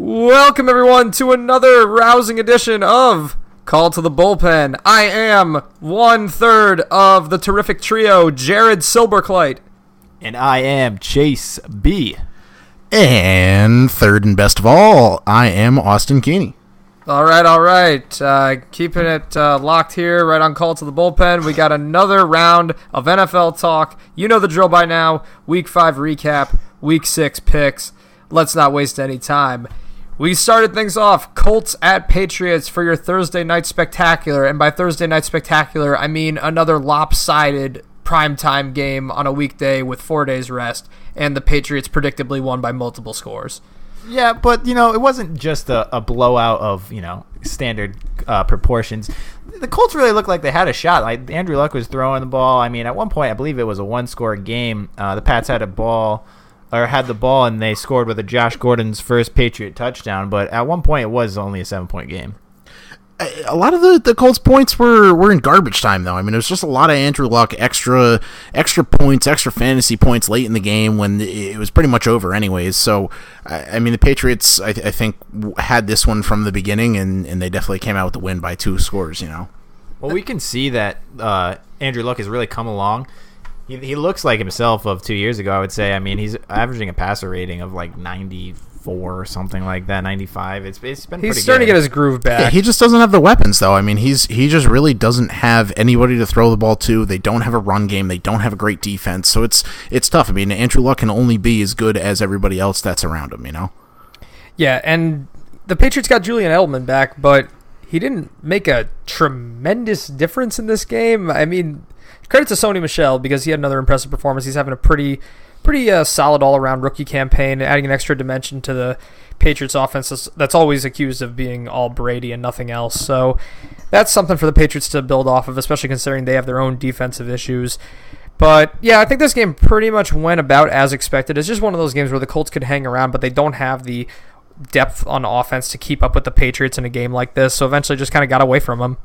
Welcome, everyone, to another rousing edition of Call to the Bullpen. I am 1/3 of the terrific trio, Jared Silberkleit. And I am Chase B. And third and best of all, I am Austin Keeney. All right. Keeping it locked here right on Call to the Bullpen. We got another round of NFL talk. You know the drill by now. Week 5 recap, Week 6 picks. Let's not waste any time. We started things off, Colts at Patriots for your Thursday night spectacular. And by Thursday night spectacular, I mean another lopsided primetime game on a weekday with 4 days rest. And the Patriots predictably won by multiple scores. Yeah, but, it wasn't just a blowout of, standard proportions. The Colts really looked like they had a shot. Like, Andrew Luck was throwing the ball. I mean, at one point, I believe it was a one-score game. The Pats had the ball, and they scored with a Josh Gordon's first Patriot touchdown. But at one point, it was only a 7-point game. A lot of the Colts points were in garbage time, though. I mean, it was just a lot of Andrew Luck, extra points, extra fantasy points late in the game when it was pretty much over anyways. So, I mean, the Patriots, I think, had this one from the beginning, and they definitely came out with the win by 2 scores, Well, we can see that Andrew Luck has really come along. He looks like himself of 2 years ago, I would say. I mean, he's averaging a passer rating of like 94 or something like that, 95. It's been pretty good. He's starting to get his groove back. Yeah, he just doesn't have the weapons, though. I mean, he just really doesn't have anybody to throw the ball to. They don't have a run game. They don't have a great defense. So it's tough. I mean, Andrew Luck can only be as good as everybody else that's around him, Yeah, and the Patriots got Julian Edelman back, but he didn't make a tremendous difference in this game. I mean, credit to Sony Michel because he had another impressive performance. He's having a pretty solid all-around rookie campaign, adding an extra dimension to the Patriots offense that's always accused of being all Brady and nothing else. So that's something for the Patriots to build off of, especially considering they have their own defensive issues. But, yeah, I think this game pretty much went about as expected. It's just one of those games where the Colts could hang around, but they don't have the depth on offense to keep up with the Patriots in a game like this, so eventually just kind of got away from them.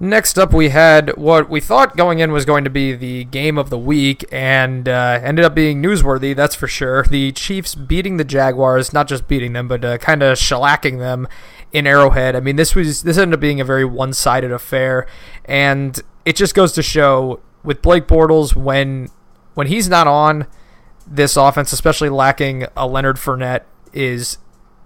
Next up, we had what we thought going in was going to be the game of the week, and ended up being newsworthy, that's for sure. The Chiefs beating the Jaguars, not just beating them, but kind of shellacking them in Arrowhead. I mean, this ended up being a very one-sided affair, and it just goes to show with Blake Bortles, when he's not on, this offense, especially lacking a Leonard Fournette, is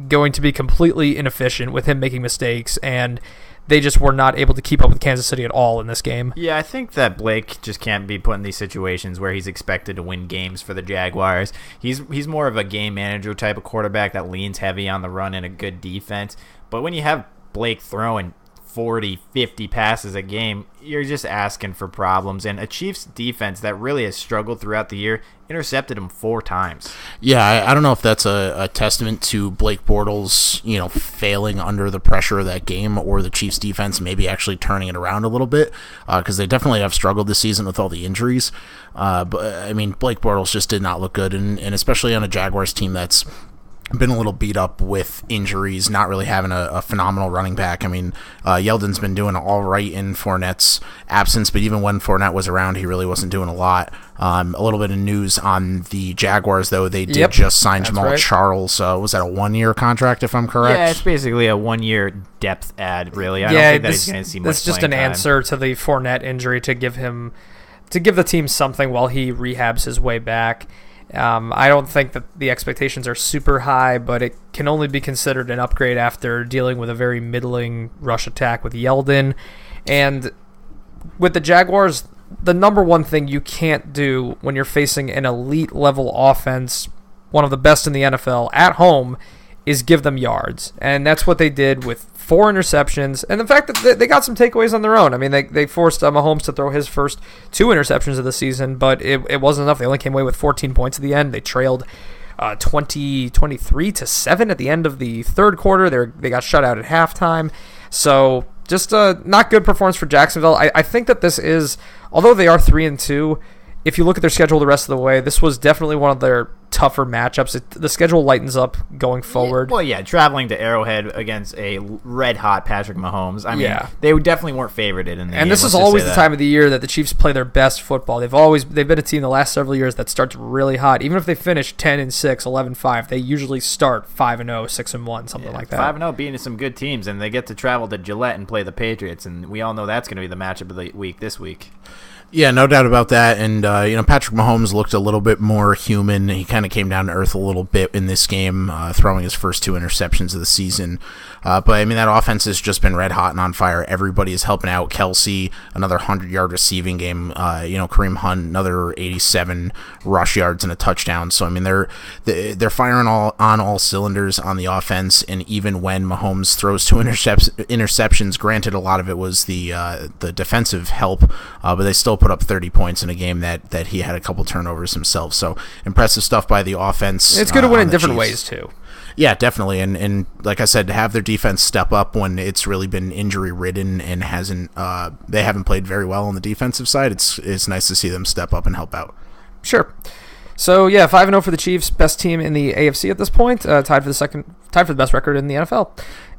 going to be completely inefficient with him making mistakes, and they just were not able to keep up with Kansas City at all in this game. Yeah, I think that Blake just can't be put in these situations where he's expected to win games for the Jaguars. He's more of a game manager type of quarterback that leans heavy on the run and a good defense. But when you have Blake throwing 40, 50 passes a game, you're just asking for problems. And a Chiefs defense that really has struggled throughout the year intercepted him 4 times. Yeah, I don't know if that's a testament to Blake Bortles, failing under the pressure of that game, or the Chiefs defense maybe actually turning it around a little bit, because they definitely have struggled this season with all the injuries. But I mean, Blake Bortles just did not look good, and especially on a Jaguars team that's been a little beat up with injuries, not really having a phenomenal running back. I mean, Yeldon's been doing all right in Fournette's absence, but even when Fournette was around, he really wasn't doing a lot. A little bit of news on the Jaguars, though. They did just sign Jamal Charles. Was that a 1-year contract, if I'm correct? Yeah, it's basically a 1-year depth add, really. I don't think that he's going to see much That's just an time. answer to the Fournette injury to give the team something while he rehabs his way back. I don't think that the expectations are super high, but it can only be considered an upgrade after dealing with a very middling rush attack with Yeldon. And with the Jaguars, the number one thing you can't do when you're facing an elite level offense, one of the best in the NFL, at home, is give them yards. And that's what they did with 4 interceptions, and the fact that they got some takeaways on their own. I mean, they forced Mahomes to throw his first 2 interceptions of the season, but it wasn't enough. They only came away with 14 points at the end. They trailed 23-7 at the end of the third quarter. They got shut out at halftime. So just a not good performance for Jacksonville. I think that this is, although they are 3-2, if you look at their schedule the rest of the way, this was definitely one of their tougher matchups. The schedule lightens up going forward. Traveling to Arrowhead against a red-hot Patrick Mahomes. I mean, they definitely weren't favored in the game. And this is always the time of the year that the Chiefs play their best football. They've been a team the last several years that starts really hot. Even if they finish 10-6, 11-5, they usually start 5-0, 6-1, something like that. 5-0 beating some good teams, and they get to travel to Gillette and play the Patriots, and we all know that's going to be the matchup of the week this week. Yeah, no doubt about that. And, Patrick Mahomes looked a little bit more human. He kind of came down to earth a little bit in this game, throwing his first 2 interceptions of the season. But, that offense has just been red hot and on fire. Everybody is helping out. Kelsey, another 100-yard receiving game. Kareem Hunt, another 87 rush yards and a touchdown. So, they're firing on all cylinders on the offense. And even when Mahomes throws 2 interceptions, granted, a lot of it was the defensive help, but they still put up 30 points in a game that he had a couple turnovers himself. So impressive stuff by the offense. It's good to win in different ways too. Yeah, definitely. And like I said, to have their defense step up when it's really been injury ridden and they haven't played very well on the defensive side, it's nice to see them step up and help out. Sure. So 5-0 for the Chiefs, best team in the AFC at this point, tied for the best record in the NFL.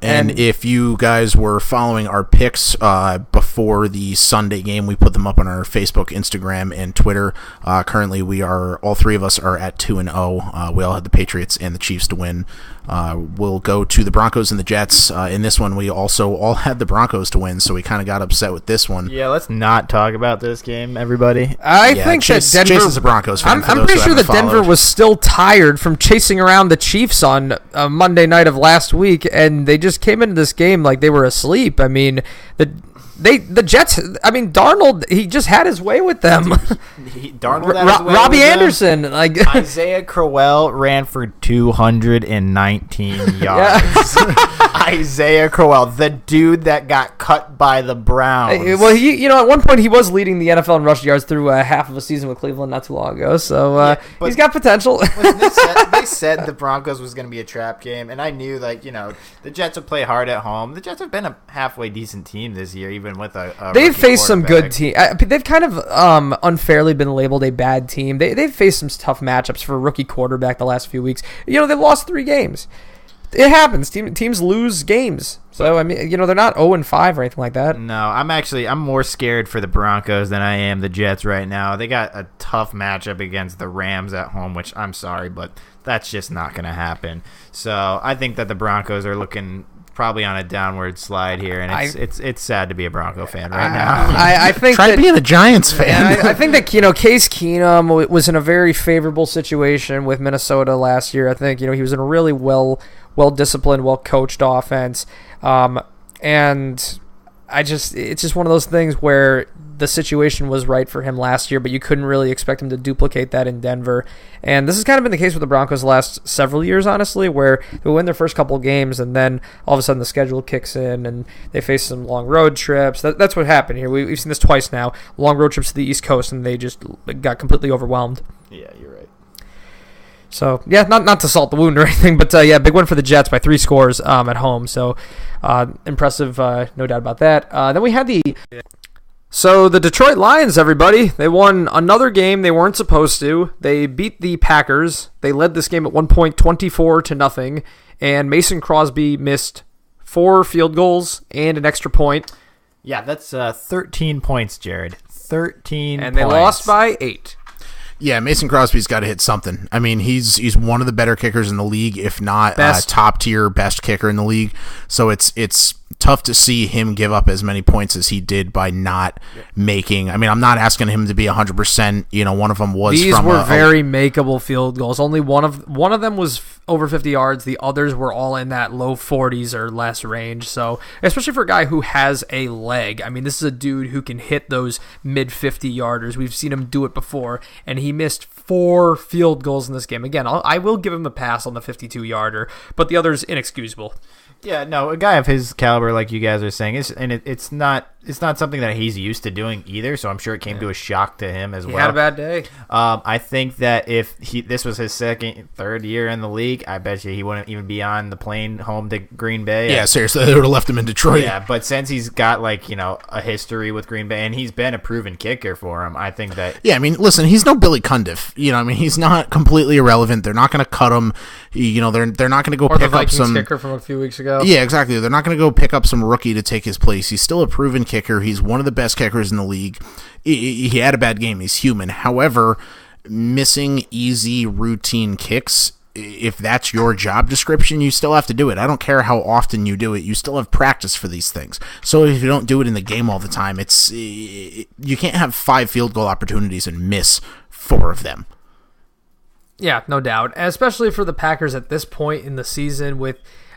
And if you guys were following our picks before the Sunday game, we put them up on our Facebook, Instagram, and Twitter. Currently, all 3 of us are at 2-0. We all had the Patriots and the Chiefs to win. We'll go to the Broncos and the Jets. In this one, we also all had the Broncos to win, so we kind of got upset with this one. Yeah, let's not talk about this game, everybody. I think Chase is a Broncos fan. I'm pretty sure that Denver was still tired from chasing around the Chiefs on Monday night of last week, and they just came into this game like they were asleep. The Jets. Darnold. He just had his way with them. Darnold had his way Robbie with Anderson. Them. Isaiah Crowell ran for 219 yards. Isaiah Crowell, the dude that got cut by the Browns. Well, at one point he was leading the NFL in rush yards through half of a season with Cleveland not too long ago. So he's got potential. They said the Broncos was going to be a trap game, and I knew the Jets would play hard at home. The Jets have been a halfway decent team this year, even with a they've faced some good teams. They've kind of unfairly been labeled a bad team. They've faced some tough matchups for a rookie quarterback the last few weeks. They've lost 3 games. It happens. Teams lose games. So, they're not 0-5 or anything like that. No, I'm more scared for the Broncos than I am the Jets right now. They got a tough matchup against the Rams at home, which I'm sorry, but that's just not going to happen. So, I think that the Broncos are looking probably on a downward slide here, and it's sad to be a Bronco fan right now. I think try being a Giants fan. I think that Case Keenum was in a very favorable situation with Minnesota last year. I think he was in a really well-disciplined, well-coached offense, and it's just one of those things where the situation was right for him last year, but you couldn't really expect him to duplicate that in Denver. And this has kind of been the case with the Broncos the last several years, honestly, where they win their first couple games and then all of a sudden the schedule kicks in and they face some long road trips. That's what happened here. We've seen this twice now. Long road trips to the East Coast, and they just got completely overwhelmed. Yeah, you're right. So, not to salt the wound or anything, but big win for the Jets by 3 scores at home. So, impressive, no doubt about that. Then we had the Detroit Lions, everybody. They won another game they weren't supposed to. They beat the Packers. They led this game at one point 24-0, and Mason Crosby missed 4 field goals and an extra point. Yeah, that's 13 points, Jared. 13 and they lost by 8. Yeah, Mason Crosby's got to hit something. He's one of the better kickers in the league, if not top tier best kicker in the league. So it's tough to see him give up as many points as he did by not making. I'm not asking him to be 100%. One of them was. These were very makeable field goals. Only one of them was over 50 yards. The others were all in that low 40s or less range. So especially for a guy who has a leg. This is a dude who can hit those mid 50 yarders. We've seen him do it before, and he missed 4 field goals in this game. Again, I will give him a pass on the 52-yarder, but the other's inexcusable. Yeah, no, a guy of his caliber, like you guys are saying, it's not it's not something that he's used to doing either, so I'm sure it came to a shock to him as well. He had a bad day. I think that if this was his third year in the league, I bet you he wouldn't even be on the plane home to Green Bay. Yeah, seriously, they would have left him in Detroit. Yeah, but since he's got a history with Green Bay and he's been a proven kicker for him, I think that. Yeah, I mean, listen, he's no Billy Cundiff. He's not completely irrelevant. They're not going to cut him. They're not going to go or pick the up Vikings some kicker from a few weeks ago. Yeah, exactly. They're not going to go pick up some rookie to take his place. He's still a proven kicker. He's one of the best kickers in the league. He had a bad game. He's human. However, missing easy routine kicks, if that's your job description, you still have to do it. I don't care how often you do it. You still have practice for these things. So if you don't do it in the game all the time, you can't have 5 field goal opportunities and miss 4 of them. Yeah, no doubt. And especially for the Packers at this point in the season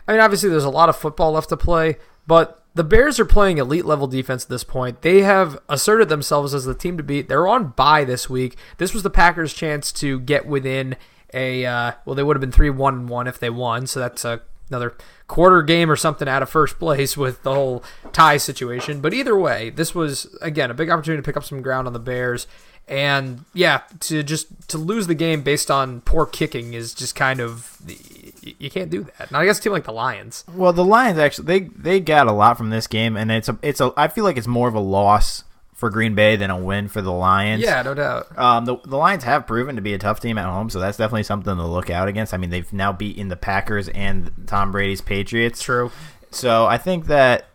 obviously there's a lot of football left to play, but the Bears are playing elite level defense at this point. They have asserted themselves as the team to beat. They're on bye this week. This was the Packers' chance to get within they would have been 3-1-1 if they won, so that's another quarter game or something out of first place with the whole tie situation. But either way, this was, again, a big opportunity to pick up some ground on the Bears. And yeah, to lose the game based on poor kicking is just kind of, you can't do that. Now I guess a team like the Lions. Well, the Lions actually they got a lot from this game, and I feel like it's more of a loss for Green Bay than a win for the Lions. Yeah, no doubt. The Lions have proven to be a tough team at home, so that's definitely something to look out against. I mean, they've now beaten the Packers and Tom Brady's Patriots. True. So I think that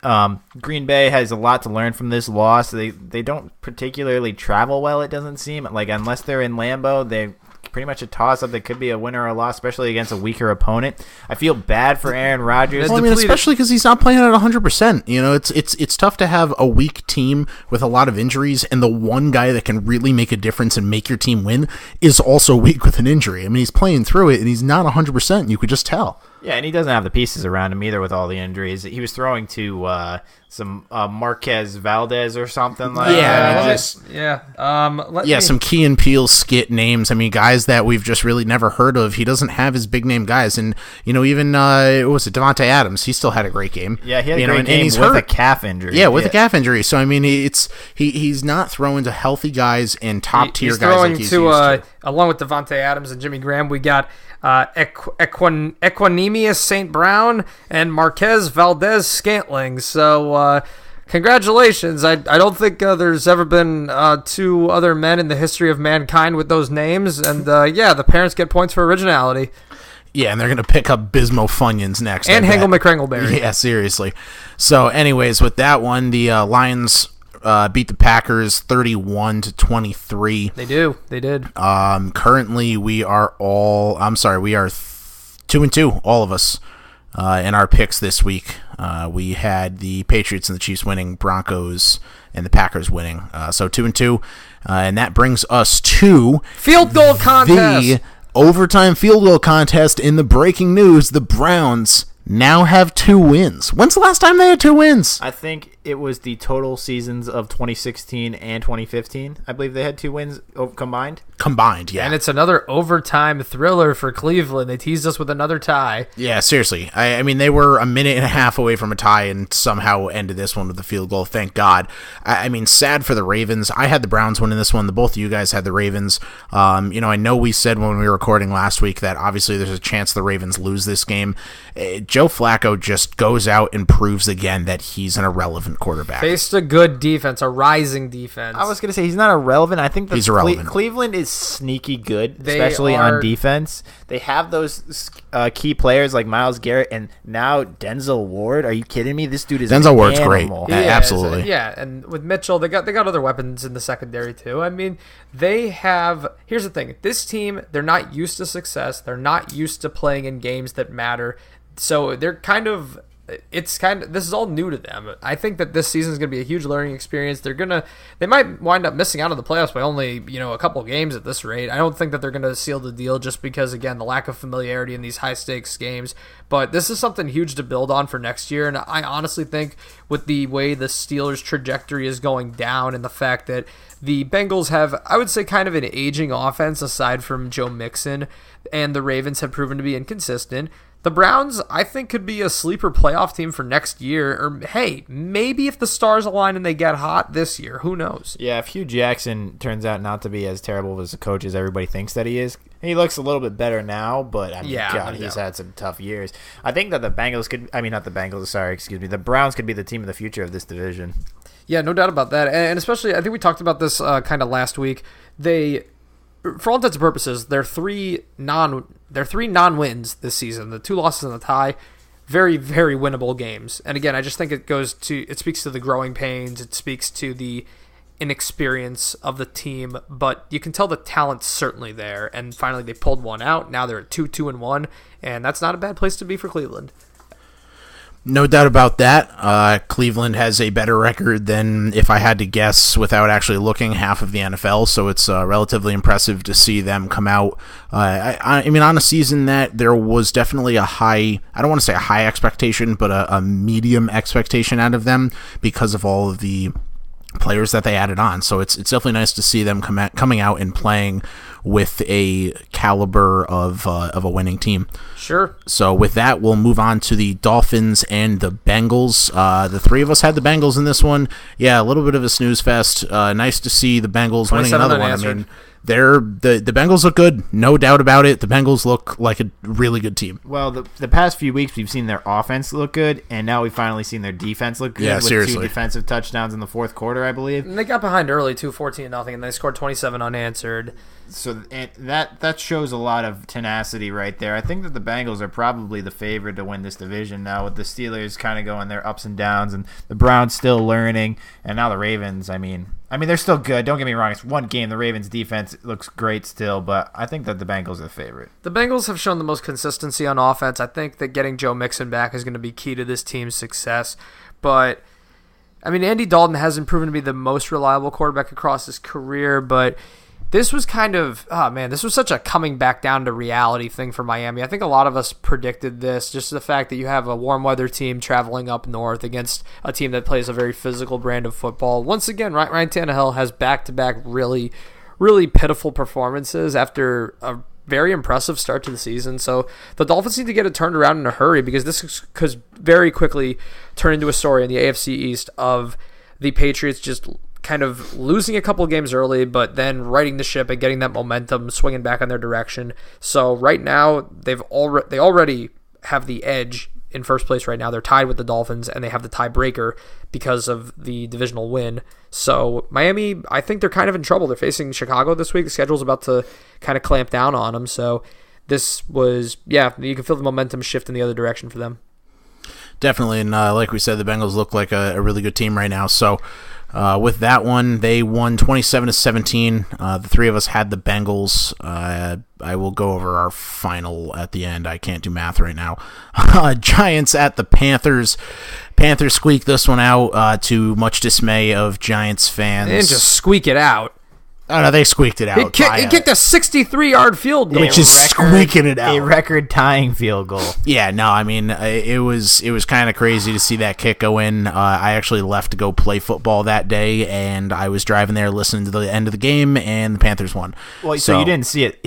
Green Bay has a lot to learn from this loss. They don't particularly travel well, it doesn't seem. Unless they're in Lambeau, they pretty much a toss-up. They could be a winner or a loss, especially against a weaker opponent. I feel bad for Aaron Rodgers. Well, especially because he's not playing at 100%. It's tough to have a weak team with a lot of injuries, and the one guy that can really make a difference and make your team win is also weak with an injury. I mean, he's playing through it, and he's not 100%. You could just tell. Yeah, and he doesn't have the pieces around him either with all the injuries. He was throwing to some Marquez Valdez or something like that. Some Key and Peele skit names. I mean, guys that we've just really never heard of. He doesn't have his big name guys, and even Devontae Adams? He still had a great game. Yeah, he had a great game with a calf injury. Yeah, with a calf injury. So I mean, he's not throwing to healthy guys and top tier guys like he's used to. Along with Devontae Adams and Jimmy Graham, we got Equanimous St. Brown and Marquez Valdez Scantling. So congratulations. I don't think there's ever been 2 other men in the history of mankind with those names. And the parents get points for originality. Yeah, and they're going to pick up Bismo Funyuns next. And Hengel McCrangleberry. Yeah, seriously. So anyways, with that one, the Lions beat the Packers 31-23. They did. Currently, we are 2-2, all of us, in our picks this week. We had the Patriots and the Chiefs winning, Broncos and the Packers winning. So 2-2, and that brings us to field goal contest. The overtime field goal contest. In the breaking news, the Browns now have 2 wins. When's the last time they had 2 wins? I think it was the total seasons of 2016 and 2015. I believe they had 2 wins combined. Combined, yeah. And it's another overtime thriller for Cleveland. They teased us with another tie. Yeah, seriously. I mean, they were a minute and a half away from a tie and somehow ended this one with a field goal. Thank God. I mean, sad for the Ravens. I had the Browns winning this one. Both of you guys had the Ravens. I know we said when we were recording last week that obviously there's a chance the Ravens lose this game. Joe Flacco just goes out and proves again that he's an irrelevant quarterback. Faced a good defense, a rising defense. I was going to say he's not irrelevant. I think he's irrelevant. Cleveland is sneaky good, especially on defense. They have those key players like Myles Garrett and now Denzel Ward. Are you kidding me? This dude is Denzel Ward's great. Absolutely. And with Mitchell, they got other weapons in the secondary too. I mean, they have. Here's the thing: this team, they're not used to success. They're not used to playing in games that matter. So they're this is all new to them. I think that this season is going to be a huge learning experience. They might wind up missing out on the playoffs by only, a couple of games at this rate. I don't think that they're going to seal the deal just because, again, the lack of familiarity in these high stakes games. But this is something huge to build on for next year. And I honestly think with the way the Steelers' trajectory is going down and the fact that the Bengals have, I would say, kind of an aging offense aside from Joe Mixon, and the Ravens have proven to be inconsistent, The Browns, I think, could be a sleeper playoff team for next year. Or, hey, maybe if the stars align and they get hot this year. Who knows? Yeah, if Hugh Jackson turns out not to be as terrible as a coach as everybody thinks that he is, he looks a little bit better now, but, he's had some tough years. I think that the Browns could be the team of the future of this division. Yeah, no doubt about that. And especially, I think we talked about this kind of last week. For all intents and purposes, they're three non-wins this season. The 2 losses and the tie, very, very winnable games. And again, I just think it speaks to the growing pains. It speaks to the inexperience of the team, but you can tell the talent's certainly there. And finally, they pulled one out. Now they're at 2-1, and that's not a bad place to be for Cleveland. No doubt about that. Cleveland has a better record than, if I had to guess without actually looking, half of the NFL, so it's relatively impressive to see them come out. I mean, on a season that there was definitely I don't want to say a high expectation, but a medium expectation out of them because of all of the players that they added on. So it's definitely nice to see them coming out and playing with a caliber of a winning team. Sure. So with that, we'll move on to the Dolphins and the Bengals. The three of us had the Bengals in this one. Yeah, a little bit of a snooze fest. Nice to see the Bengals winning another one. I mean, the Bengals look good, no doubt about it. The Bengals look like a really good team. Well, the past few weeks we've seen their offense look good, and now we've finally seen their defense look good. Yeah, with seriously. 2 defensive touchdowns in the fourth quarter, I believe. And they got behind early, 14-0, and they scored 27 unanswered. So that shows a lot of tenacity right there. I think that the Bengals are probably the favorite to win this division now, with the Steelers kind of going their ups and downs, and the Browns still learning, and now the Ravens. I mean they're still good. Don't get me wrong. It's one game. The Ravens' defense looks great still, but I think that the Bengals are the favorite. The Bengals have shown the most consistency on offense. I think that getting Joe Mixon back is going to be key to this team's success. But I mean, Andy Dalton hasn't proven to be the most reliable quarterback across his career, but this was this was such a coming back down to reality thing for Miami. I think a lot of us predicted this, just the fact that you have a warm weather team traveling up north against a team that plays a very physical brand of football. Once again, Ryan Tannehill has back-to-back really, really pitiful performances after a very impressive start to the season. So the Dolphins need to get it turned around in a hurry, because this could very quickly turn into a story in the AFC East of the Patriots just kind of losing a couple of games early, but then righting the ship and getting that momentum, swinging back in their direction. So right now, they already have the edge in first place right now. They're tied with the Dolphins, and they have the tiebreaker because of the divisional win. So Miami, I think they're kind of in trouble. They're facing Chicago this week. The schedule's about to kind of clamp down on them. So this was, you can feel the momentum shift in the other direction for them. Definitely, and like we said, the Bengals look like a really good team right now. So with that one, they won 27-17. The three of us had the Bengals. I will go over our final at the end. I can't do math right now. Giants at the Panthers. Panthers squeaked this one out to much dismay of Giants fans. They didn't just squeak it out. Oh, no, they squeaked it out. He kicked a 63-yard field goal. Which is squeaking it out. A record-tying field goal. Yeah, no, I mean, it was kind of crazy to see that kick go in. I actually left to go play football that day, and I was driving there listening to the end of the game, and the Panthers won. Well, so you didn't see it.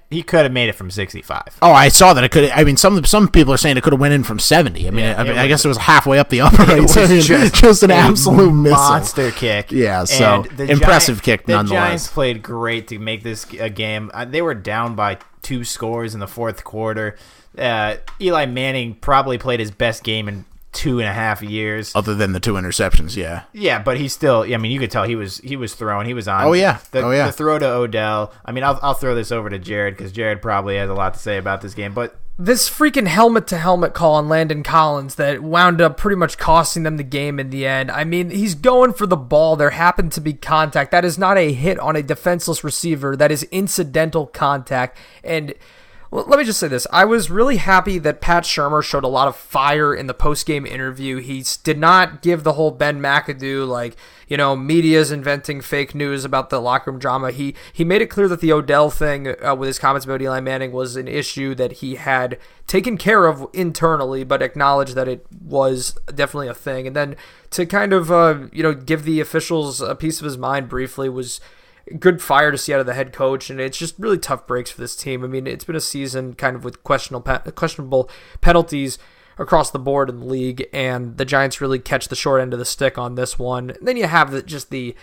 He could have made it from 65. Oh, I saw that. It could. I mean, some people are saying it could have went in from 70. I mean, I guess it was halfway up the upper right. So just an absolute monster kick. Yeah, so impressive kick nonetheless. The Giants played great to make this a game. They were down by 2 scores in the fourth quarter. Eli Manning probably played his best game in 2.5 years, other than the 2 interceptions. Yeah, but he still. I mean, you could tell he was throwing. He was on. The throw to Odell. I mean, I'll throw this over to Jared, because Jared probably has a lot to say about this game. But this freaking helmet-to-helmet call on Landon Collins that wound up pretty much costing them the game in the end. I mean, he's going for the ball. There happened to be contact. That is not a hit on a defenseless receiver. That is incidental contact. And let me just say this. I was really happy that Pat Shurmur showed a lot of fire in the post-game interview. He did not give the whole Ben McAdoo, media's inventing fake news about the locker room drama. He made it clear that the Odell thing with his comments about Eli Manning was an issue that he had taken care of internally, but acknowledged that it was definitely a thing. And then to kind of, give the officials a piece of his mind briefly was good fire to see out of the head coach, and it's just really tough breaks for this team. I mean, it's been a season kind of with questionable penalties across the board in the league, and the Giants really catch the short end of the stick on this one. And then you have the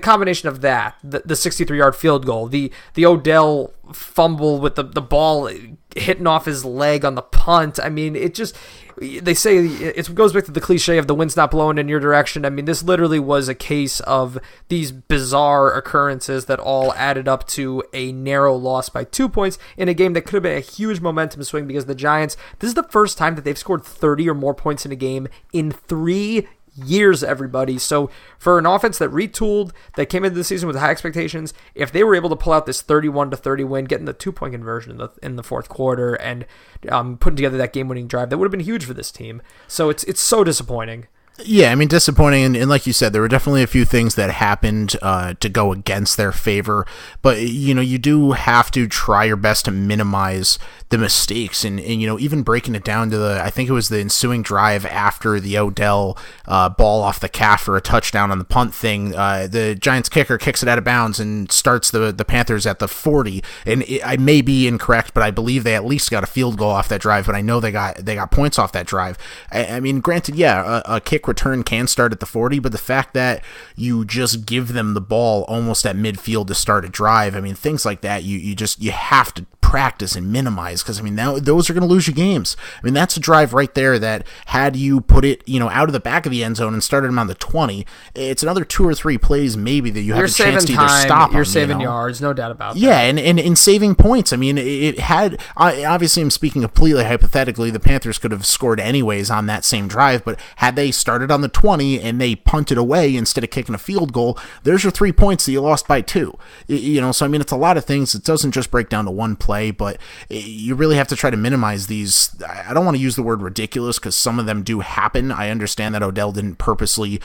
combination of that, the 63-yard field goal, the Odell fumble with the ball hitting off his leg on the punt. I mean, they say it goes back to the cliche of the wind's not blowing in your direction. I mean, this literally was a case of these bizarre occurrences that all added up to a narrow loss by 2 points in a game that could have been a huge momentum swing, because the Giants, this is the first time that they've scored 30 or more points in a game in 3 years, everybody. So for an offense that retooled, that came into the season with high expectations, if they were able to pull out this 31-30 win, getting the 2-point conversion in the fourth quarter, and putting together that game-winning drive, that would have been huge for this team. So it's so disappointing. Yeah, I mean, disappointing, and like you said, there were definitely a few things that happened to go against their favor, but, you do have to try your best to minimize the mistakes, and even breaking it down to I think it was the ensuing drive after the Odell ball off the calf for a touchdown on the punt thing. The Giants kicker kicks it out of bounds and starts the Panthers at the 40, and I may be incorrect, but I believe they at least got a field goal off that drive, but I know they got points off that drive. I mean, granted, yeah, a kick return can start at the 40, but the fact that you just give them the ball almost at midfield to start a drive, I mean, things like that, you have to practice and minimize, because I mean, those are going to lose you games. I mean, that's a drive right there that had you put it out of the back of the end zone and started them on the 20, it's another 2 or 3 plays maybe that you have a chance to either stop them. You're saving yards, no doubt about that. Yeah, and saving points. I mean, it had, obviously I'm speaking completely hypothetically, the Panthers could have scored anyways on that same drive, but had they started on the 20 and they punted away instead of kicking a field goal, there's your 3 points that you lost by 2. So I mean, it's a lot of things. It doesn't just break down to one play, but you really have to try to minimize these. I don't want to use the word ridiculous, because some of them do happen. I understand that Odell didn't purposely,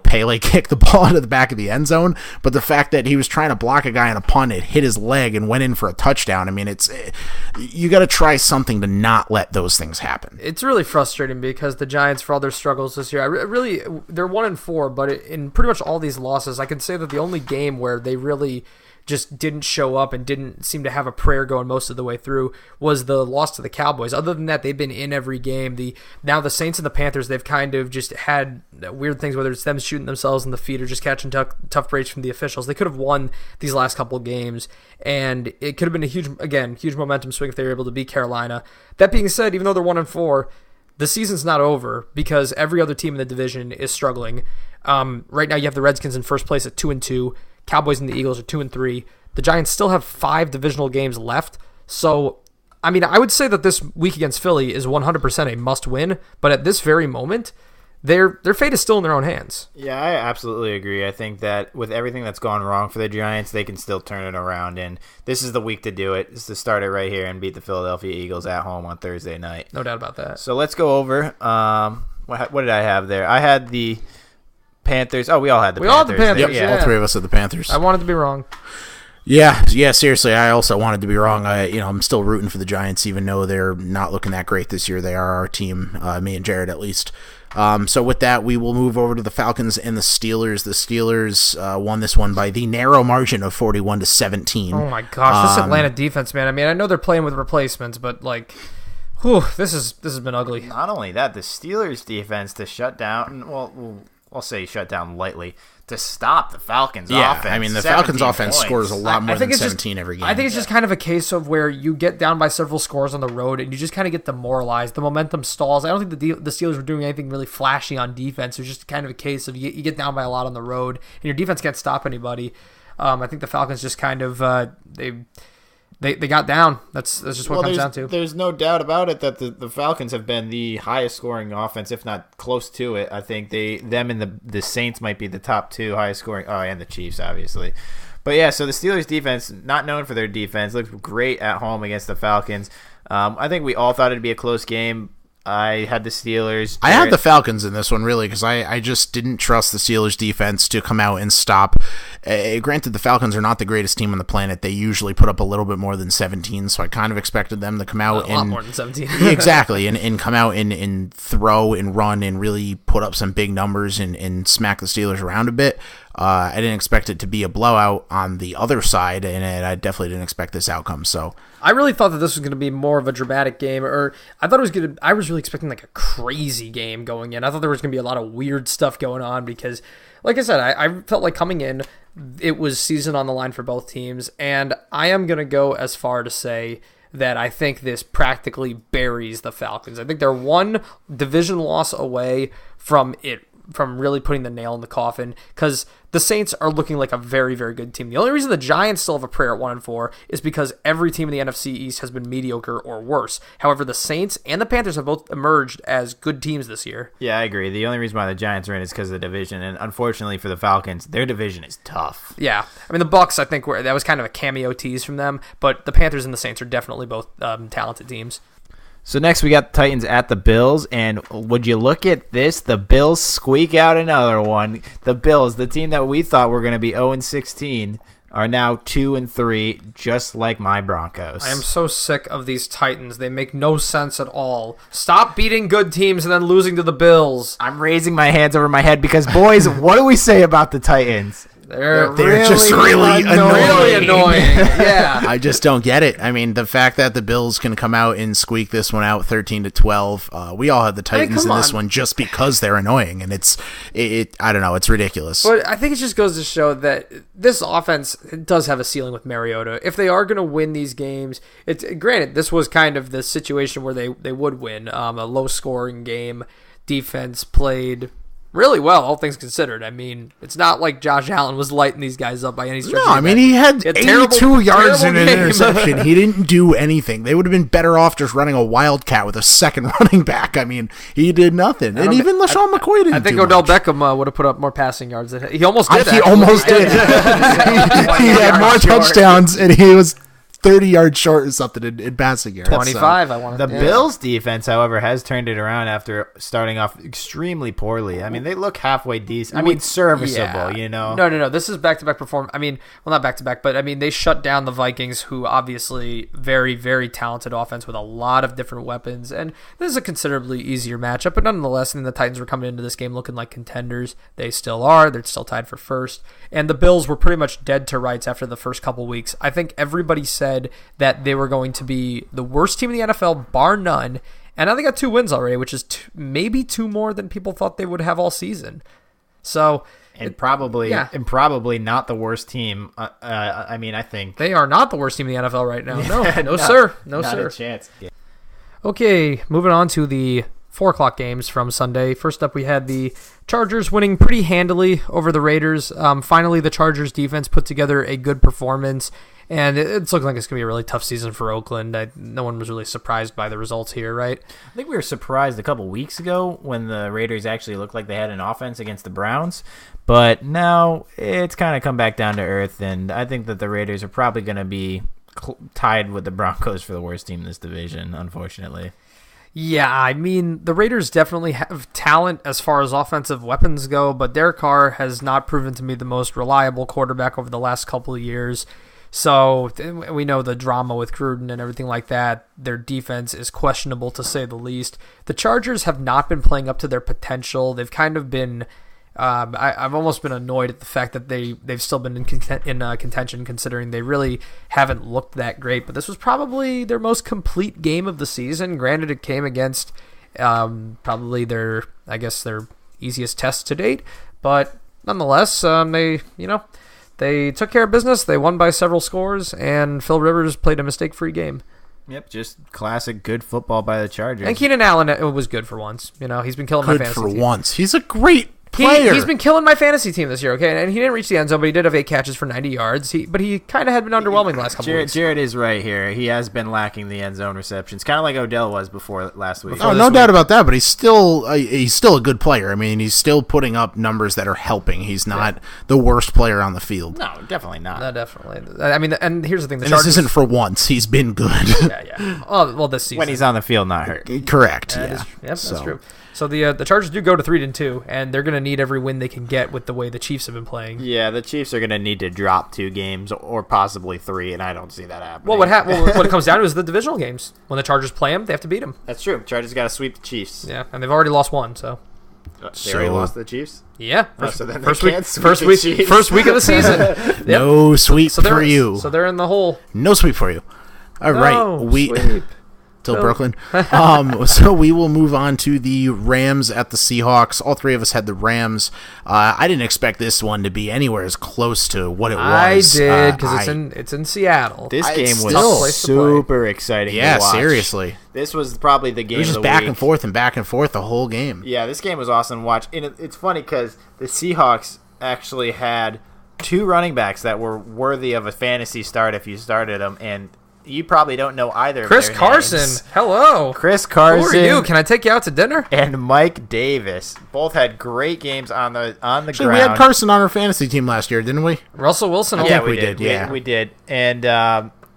Pele kick the ball out of the back of the end zone, but the fact that he was trying to block a guy on a punt, it hit his leg and went in for a touchdown. I mean, you got to try something to not let those things happen. It's really frustrating, because the Giants, for all their struggles this year, they're 1-4, but in pretty much all these losses, I can say that the only game where they really just didn't show up and didn't seem to have a prayer going most of the way through was the loss to the Cowboys. Other than that, they've been in every game. Now the Saints and the Panthers, they've kind of just had weird things, whether it's them shooting themselves in the feet or just catching tough breaks from the officials. They could have won these last couple of games, and it could have been a huge momentum swing if they were able to beat Carolina. That being said, even though they're 1-4, the season's not over, because every other team in the division is struggling. Right now you have the Redskins in first place at 2-2. Cowboys and the Eagles are 2-3. The Giants still have 5 divisional games left. So, I mean, I would say that this week against Philly is 100% a must-win, but at this very moment, their fate is still in their own hands. Yeah, I absolutely agree. I think that with everything that's gone wrong for the Giants, they can still turn it around, and this is the week to do it. It's to start it right here and beat the Philadelphia Eagles at home on Thursday night. No doubt about that. So let's go over. What did I have there? I had the Panthers. Oh, we all had the Panthers. We all had the Panthers. Yep, Yeah. all 3 of us had the Panthers. I wanted to be wrong. Yeah, seriously, I also wanted to be wrong. I'm still rooting for the Giants, even though they're not looking that great this year. They are our team, me and Jared at least. So with that, we will move over to the Falcons and the Steelers. The Steelers won this one by the narrow margin of 41-17. Oh my gosh, this Atlanta defense, man. I mean, I know they're playing with replacements, but this has been ugly. Not only that, the Steelers defense to shut down. Well, I'll say shut down lightly, to stop the Falcons offense. I mean, the Falcons offense scores a lot more than it's 17 every game. I think it's just kind of a case of where you get down by several scores on the road and you just kind of get demoralized. The momentum stalls. I don't think the Steelers were doing anything really flashy on defense. It was just kind of a case of you get down by a lot on the road and your defense can't stop anybody. I think the Falcons just kind of They got down. That's just what it comes down to. There's no doubt about it that the Falcons have been the highest scoring offense, if not close to it. I think them and the Saints might be the top 2 highest scoring. Oh, and the Chiefs, obviously. But yeah, so the Steelers defense, not known for their defense, looked great at home against the Falcons. I think we all thought it'd be a close game. I had the Steelers. I had the Falcons in this one, really, because I just didn't trust the Steelers defense to come out and stop. Granted, the Falcons are not the greatest team on the planet. They usually put up a little bit more than 17, so I kind of expected them to come out a lot more than 17. Exactly, and come out and throw and run and really put up some big numbers and smack the Steelers around a bit. I didn't expect it to be a blowout on the other side, and I definitely didn't expect this outcome. So I really thought that this was going to be more of a dramatic game, or I thought it was going to. I was really expecting like a crazy game going in. I thought there was going to be a lot of weird stuff going on because, like I said, I felt like coming in, it was season on the line for both teams, and I am going to go as far to say that I think this practically buries the Falcons. I think they're one division loss away from really putting the nail in the coffin, because the Saints are looking like a very, very good team. The only reason the Giants still have a prayer at 1-4 is because every team in the NFC East has been mediocre or worse. However, the Saints and the Panthers have both emerged as good teams this year. Yeah, I agree. The only reason why the Giants are in is because of the division, and unfortunately for the Falcons, their division is tough. Yeah, I mean the Bucs, I think that was kind of a cameo tease from them, but the Panthers and the Saints are definitely both talented teams. So next we got the Titans at the Bills, and would you look at this? The Bills squeak out another one. The Bills, the team that we thought were going to be 0-16, are now 2-3, just like my Broncos. I am so sick of these Titans. They make no sense at all. Stop beating good teams and then losing to the Bills. I'm raising my hands over my head because, boys, what do we say about the Titans? They're just really annoying. Really annoying. Yeah. I just don't get it. I mean, the fact that the Bills can come out and squeak this one out 13-12, we all had the Titans in this one just because they're annoying, and I don't know, it's ridiculous. But I think it just goes to show that this offense does have a ceiling with Mariota. If they are going to win these games, granted, this was kind of the situation where they would win, a low-scoring game. Defense played really well, all things considered. I mean, it's not like Josh Allen was lighting these guys up by any stretch. No, I mean, he had 82 yards and an interception. He didn't do anything. They would have been better off just running a wildcat with a second running back. I mean, he did nothing. And even LaShawn McCoy didn't I think do Odell much. Beckham would have put up more passing yards. He almost did. He almost did. He had more touchdowns, and he was 30 yards short or something in passing yards. 25, so. I want to. The Bills' defense, however, has turned it around after starting off extremely poorly. I mean, they look halfway decent. I mean, serviceable, you know? No. This is back-to-back performance. I mean, well, not back-to-back, but I mean, they shut down the Vikings, who obviously very, very talented offense with a lot of different weapons. And this is a considerably easier matchup, but nonetheless, I mean, the Titans were coming into this game looking like contenders. They still are. They're still tied for first. And the Bills were pretty much dead to rights after the first couple weeks. I think everybody said that they were going to be the worst team in the NFL, bar none, and now they got 2 wins already, which is maybe 2 more than people thought they would have all season. So, probably not the worst team. I mean, I think they are not the worst team in the NFL right now. No, sir, not a chance. Yeah. Okay, moving on to the 4:00 games from Sunday. First up, we had the Chargers winning pretty handily over the Raiders. Finally, the Chargers defense put together a good performance, and it's looking like it's going to be a really tough season for Oakland. No one was really surprised by the results here, right? I think we were surprised a couple weeks ago when the Raiders actually looked like they had an offense against the Browns, but now it's kind of come back down to earth, and I think that the Raiders are probably going to be tied with the Broncos for the worst team in this division, unfortunately. Yeah, I mean, the Raiders definitely have talent as far as offensive weapons go, but Derek Carr has not proven to be the most reliable quarterback over the last couple of years. So we know the drama with Gruden and everything like that. Their defense is questionable, to say the least. The Chargers have not been playing up to their potential. They've kind of been... I've almost been annoyed at the fact that they've still been in contention, considering they really haven't looked that great. But this was probably their most complete game of the season. Granted, it came against probably their easiest test to date. But nonetheless, they took care of business. They won by several scores, and Phil Rivers played a mistake-free game. Yep, just classic good football by the Chargers. And Keenan Allen was good for once. He's been killing my fantasy team. Good for once. He's a great player. He's been killing my fantasy team this year, okay? And he didn't reach the end zone, but he did have 8 catches for 90 yards. But he kind of had been underwhelming the last couple of weeks. Jared is right here. He has been lacking the end zone receptions, kind of like Odell was before last week. No doubt about that, but he's still a good player. I mean, he's still putting up numbers that are helping. He's not the worst player on the field. No, definitely not. No, definitely. I mean, and here's the thing. This isn't for once. He's been good. Yeah. Well, this season. When he's on the field, not hurt. Correct, That's true. So the Chargers do go to 3-2, and they're going to need every win they can get with the way the Chiefs have been playing. Yeah, the Chiefs are going to need to drop 2 games or possibly 3, and I don't see that happening. Well, what it comes down to is the divisional games. When the Chargers play them, they have to beat them. That's true. Chargers got to sweep the Chiefs. Yeah, and they've already lost 1, so. They already lost to the Chiefs? Yeah. So then first they week, can't sweep first the week, Chiefs. first week of the season. Yep. No sweep for you. So they're in the hole. No sweep for you. All right. No We sweep. till Brooklyn. So we will move on to the Rams at the Seahawks. All three of us had the Rams. I didn't expect this one to be anywhere as close to what it was. I did, because it's in Seattle. This It's game still- was super exciting Yeah, to watch. seriously. This was probably the game It was of just the back week. and forth the whole game. Yeah, this game was awesome to watch. And it's funny because the Seahawks actually had two running backs that were worthy of a fantasy start if you started them, and you probably don't know either Chris of their Carson. names. Hello. Chris Who Carson. are you? Can I take you out to dinner? And Mike Davis both had great games on the Actually, ground. we had Carson on our fantasy team last year, didn't we? Russell Wilson. I Yeah, think we did, yeah. we did. And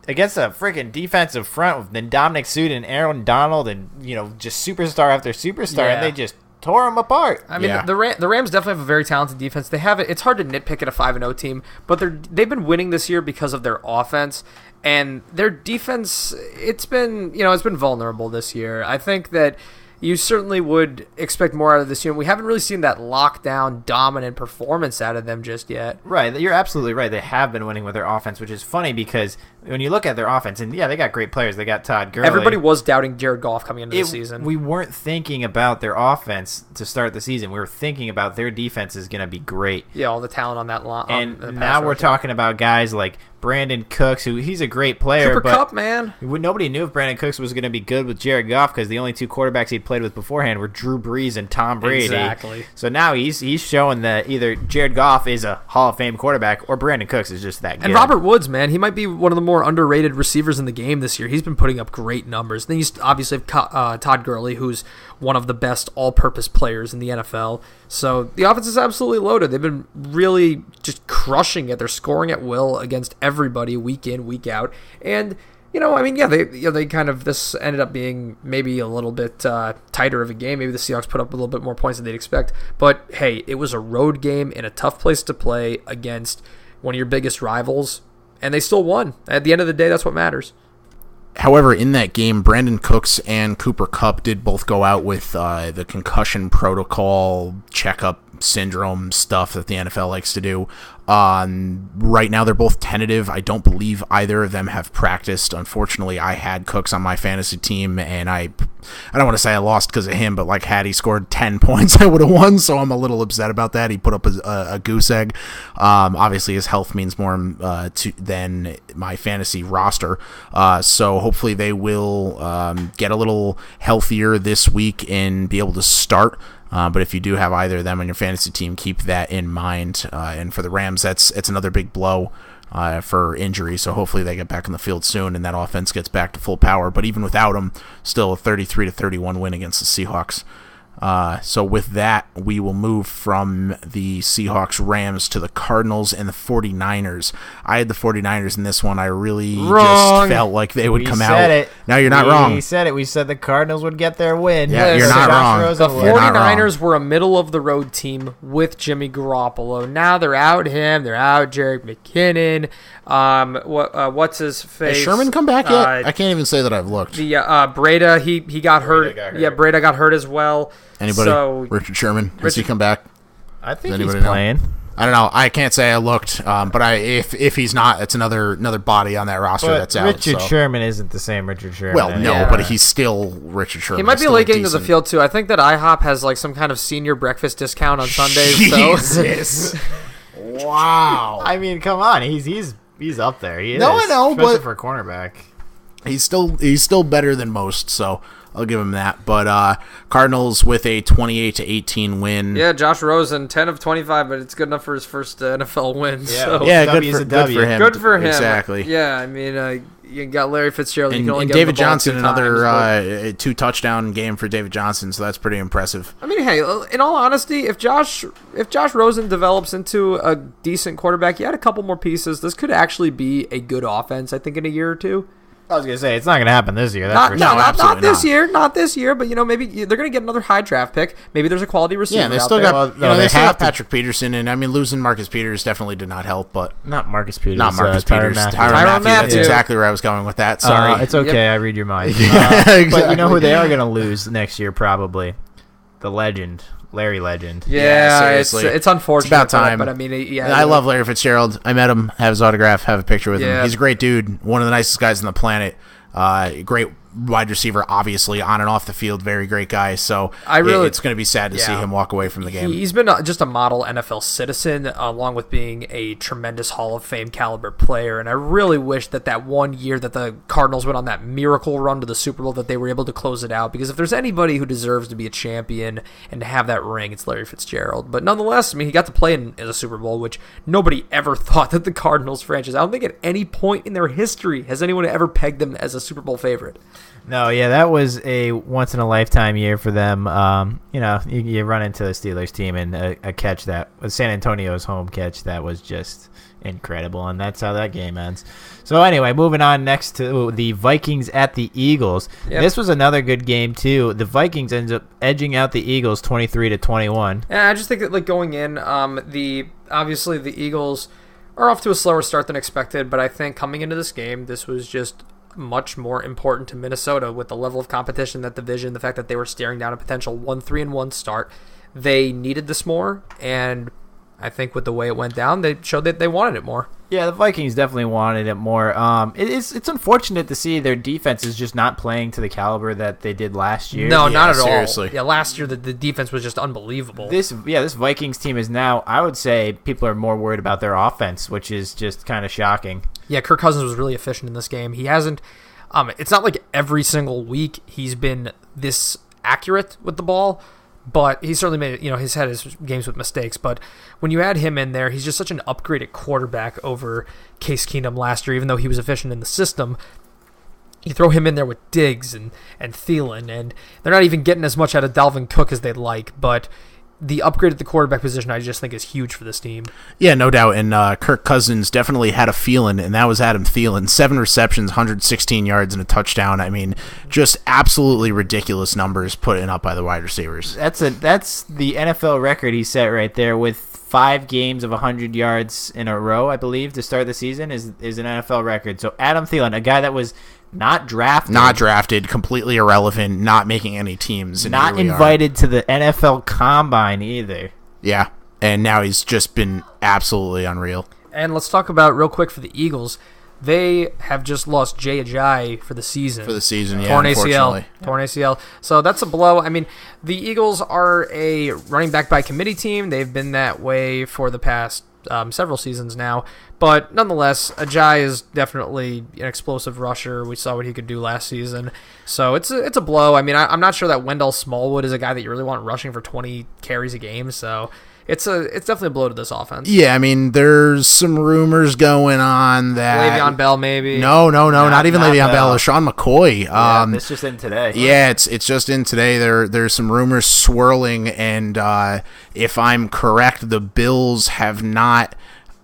against a freaking defensive front with Dominic Suit and Aaron Donald, and just superstar after superstar, Yeah. and they just tore them apart. I mean, Yeah. the Rams definitely have a very talented defense. They have it. It's hard to nitpick at a 5-0 team, but they've been winning this year because of their offense, and their defense. It's been vulnerable this year. I think that you certainly would expect more out of this year. We haven't really seen that lockdown, dominant performance out of them just yet. Right, you're absolutely right. They have been winning with their offense, which is funny because when you look at their offense, and yeah, they got great players. They got Todd Gurley. Everybody was doubting Jared Goff coming into the season. We weren't thinking about their offense to start the season. We were thinking about their defense is going to be great. Yeah, all the talent on that line. And now we're talking about guys like Brandon Cooks, who he's a great player. Cooper but Kupp, man. Nobody knew if Brandon Cooks was going to be good with Jared Goff because the only two quarterbacks he'd played with beforehand were Drew Brees and Tom Brady. Exactly. So now he's showing that either Jared Goff is a Hall of Fame quarterback or Brandon Cooks is just that good. And Robert Woods, man, he might be one of the more underrated receivers in the game this year. He's been putting up great numbers. Then you obviously have Todd Gurley, who's one of the best all-purpose players in the NFL. So the offense is absolutely loaded. They've been really just crushing it. They're scoring at will against everybody week in, week out. And they kind of, this ended up being maybe a little bit tighter of a game. Maybe the Seahawks put up a little bit more points than they'd expect. But hey, it was a road game in a tough place to play against one of your biggest rivals, and they still won. At the end of the day, that's what matters. However, in that game, Brandon Cooks and Cooper Kupp did both go out with the concussion protocol checkup syndrome stuff that the NFL likes to do. Right now, they're both tentative. I don't believe either of them have practiced. Unfortunately, I had Cooks on my fantasy team, and I don't want to say I lost because of him, but like had he scored 10 points, I would have won, so I'm a little upset about that. He put up a goose egg. Obviously, his health means more than my fantasy roster, so hopefully they will get a little healthier this week and be able to start. But if you do have either of them on your fantasy team, keep that in mind. And for the Rams, it's another big blow for injury. So hopefully they get back on the field soon and that offense gets back to full power. But even without them, still a 33-31 win against the Seahawks. So with that, we will move from the Seahawks-Rams to the Cardinals and the 49ers. I had the 49ers in this one. I really just felt like they would come out. It. No, you're not wrong. We said it. We said the Cardinals would get their win. Yeah, you're not wrong. The You're not wrong. 49ers were a middle-of-the-road team with Jimmy Garoppolo. Now they're out him. They're out Jerick McKinnon. What's his face? Has Sherman come back yet? I can't even say that I've looked. The Breda, he got hurt. Yeah, Breda got hurt as well. Anybody? So, Richard Sherman? Has he come back? I think Does he's anybody know? playing. I don't know. I can't say I looked, but if he's not, it's another body on that roster But that's out. Richard so. Sherman isn't the same Richard Sherman. Well, no, Yeah. but he's still Richard Sherman. he might He's be still late a getting to the decent- field, too. I think that IHOP has like some kind of senior breakfast discount on Sundays. So. Jesus. Wow. I mean, come on. He's up there. He No, is, I know, especially but- for a cornerback. He's still better than most, so I'll give him that. But Cardinals with a 28-18 win. Yeah, Josh Rosen, 10 of 25, but it's good enough for his first NFL win. Yeah. So. Yeah, W is a W. him. Good for him. Exactly. Yeah, I mean, you got Larry Fitzgerald. You And, can only and get him David the ball Johnson, 2 times, another but- 2-touchdown game for David Johnson, so that's pretty impressive. I mean, hey, in all honesty, if Josh Rosen develops into a decent quarterback, you had a couple more pieces. This could actually be a good offense, I think, in a year or two. I was going to say, it's not going to happen this year. That's Not, for no, sure. not absolutely this not. year. Not this year, but, maybe they're going to get another high draft pick. Maybe there's a quality receiver Yeah, they out still there. got Well, no, they they still have got to- Patrick Peterson, and I mean losing Marcus Peters definitely did not help. But Not Marcus Peters. not Marcus Tyrann Peters, Mathieu. Tyrann Mathieu. That's Mathieu. exactly where I was going with that. Sorry, It's okay. Yep. I read your mind. Yeah, But you know who exactly. they are going to lose next year, probably? The legend, Larry legend. Yeah, seriously. it's unfortunate. It's about time. But I mean, yeah. I love Larry Fitzgerald. I met him, have his autograph, have a picture with him. Yeah. He's a great dude, one of the nicest guys on the planet. Great wide receiver, obviously, on and off the field, very great guy. So it's going to be sad to see him walk away from the game. He's been just a model NFL citizen, along with being a tremendous Hall of Fame caliber player. And I really wish that 1 year that the Cardinals went on that miracle run to the Super Bowl, that they were able to close it out. Because if there's anybody who deserves to be a champion and to have that ring, it's Larry Fitzgerald. But nonetheless, I mean, he got to play in a Super Bowl, which nobody ever thought that the Cardinals franchise. I don't think at any point in their history has anyone ever pegged them as a Super Bowl favorite. No, yeah, that was a once-in-a-lifetime year for them. You run into the Steelers team and a catch that was San Antonio's home catch that was just incredible, and that's how that game ends. So anyway, moving on next to the Vikings at the Eagles. Yep. This was another good game, too. The Vikings ends up edging out the Eagles 23-21. Yeah, I just think that going in, obviously the Eagles are off to a slower start than expected, but I think coming into this game, this was just much more important to Minnesota with the level of competition, that division, the fact that they were staring down a potential 1-3-1 start. They needed this more, and I think with the way it went down, they showed that they wanted it more. Yeah, the Vikings definitely wanted it more. It's unfortunate to see their defense is just not playing to the caliber that they did last year. No, not at seriously. all. Yeah, last year the defense was just unbelievable. This Vikings team is now, I would say, people are more worried about their offense, which is just kind of shocking. Yeah, Kirk Cousins was really efficient in this game. He hasn't. It's not like every single week he's been this accurate with the ball, but he certainly made it. He's had his games with mistakes, but when you add him in there, he's just such an upgraded quarterback over Case Keenum last year. Even though he was efficient in the system, you throw him in there with Diggs and Thielen, and they're not even getting as much out of Dalvin Cook as they'd like, but the upgrade at the quarterback position, I just think, is huge for this team. Yeah, no doubt. And Kirk Cousins definitely had a feeling, and that was Adam Thielen. 7 receptions, 116 yards, and a touchdown. I mean, just absolutely ridiculous numbers put up by the wide receivers. That's the NFL record he set right there, with 5 games of 100 yards in a row, I believe, to start the season is an NFL record. So Adam Thielen, a guy that was not drafted, completely irrelevant, not making any teams. Not invited to the NFL Combine either. Yeah, and now he's just been absolutely unreal. And let's talk about, real quick, for the Eagles. They have just lost Jay Ajayi for the season. Yeah, Torn ACL. So that's a blow. I mean, the Eagles are a running back by committee team. They've been that way for the past several seasons now. But nonetheless, Ajayi is definitely an explosive rusher. We saw what he could do last season. So it's a blow. I mean, I'm not sure that Wendell Smallwood is a guy that you really want rushing for 20 carries a game. So it's definitely a blow to this offense. Yeah, I mean, there's some rumors going on that Le'Veon Bell, maybe. No, not even Le'Veon Bell. LaShawn McCoy. It's just in today. Yeah, it's just in today. There's some rumors swirling, and if I'm correct, the Bills have not.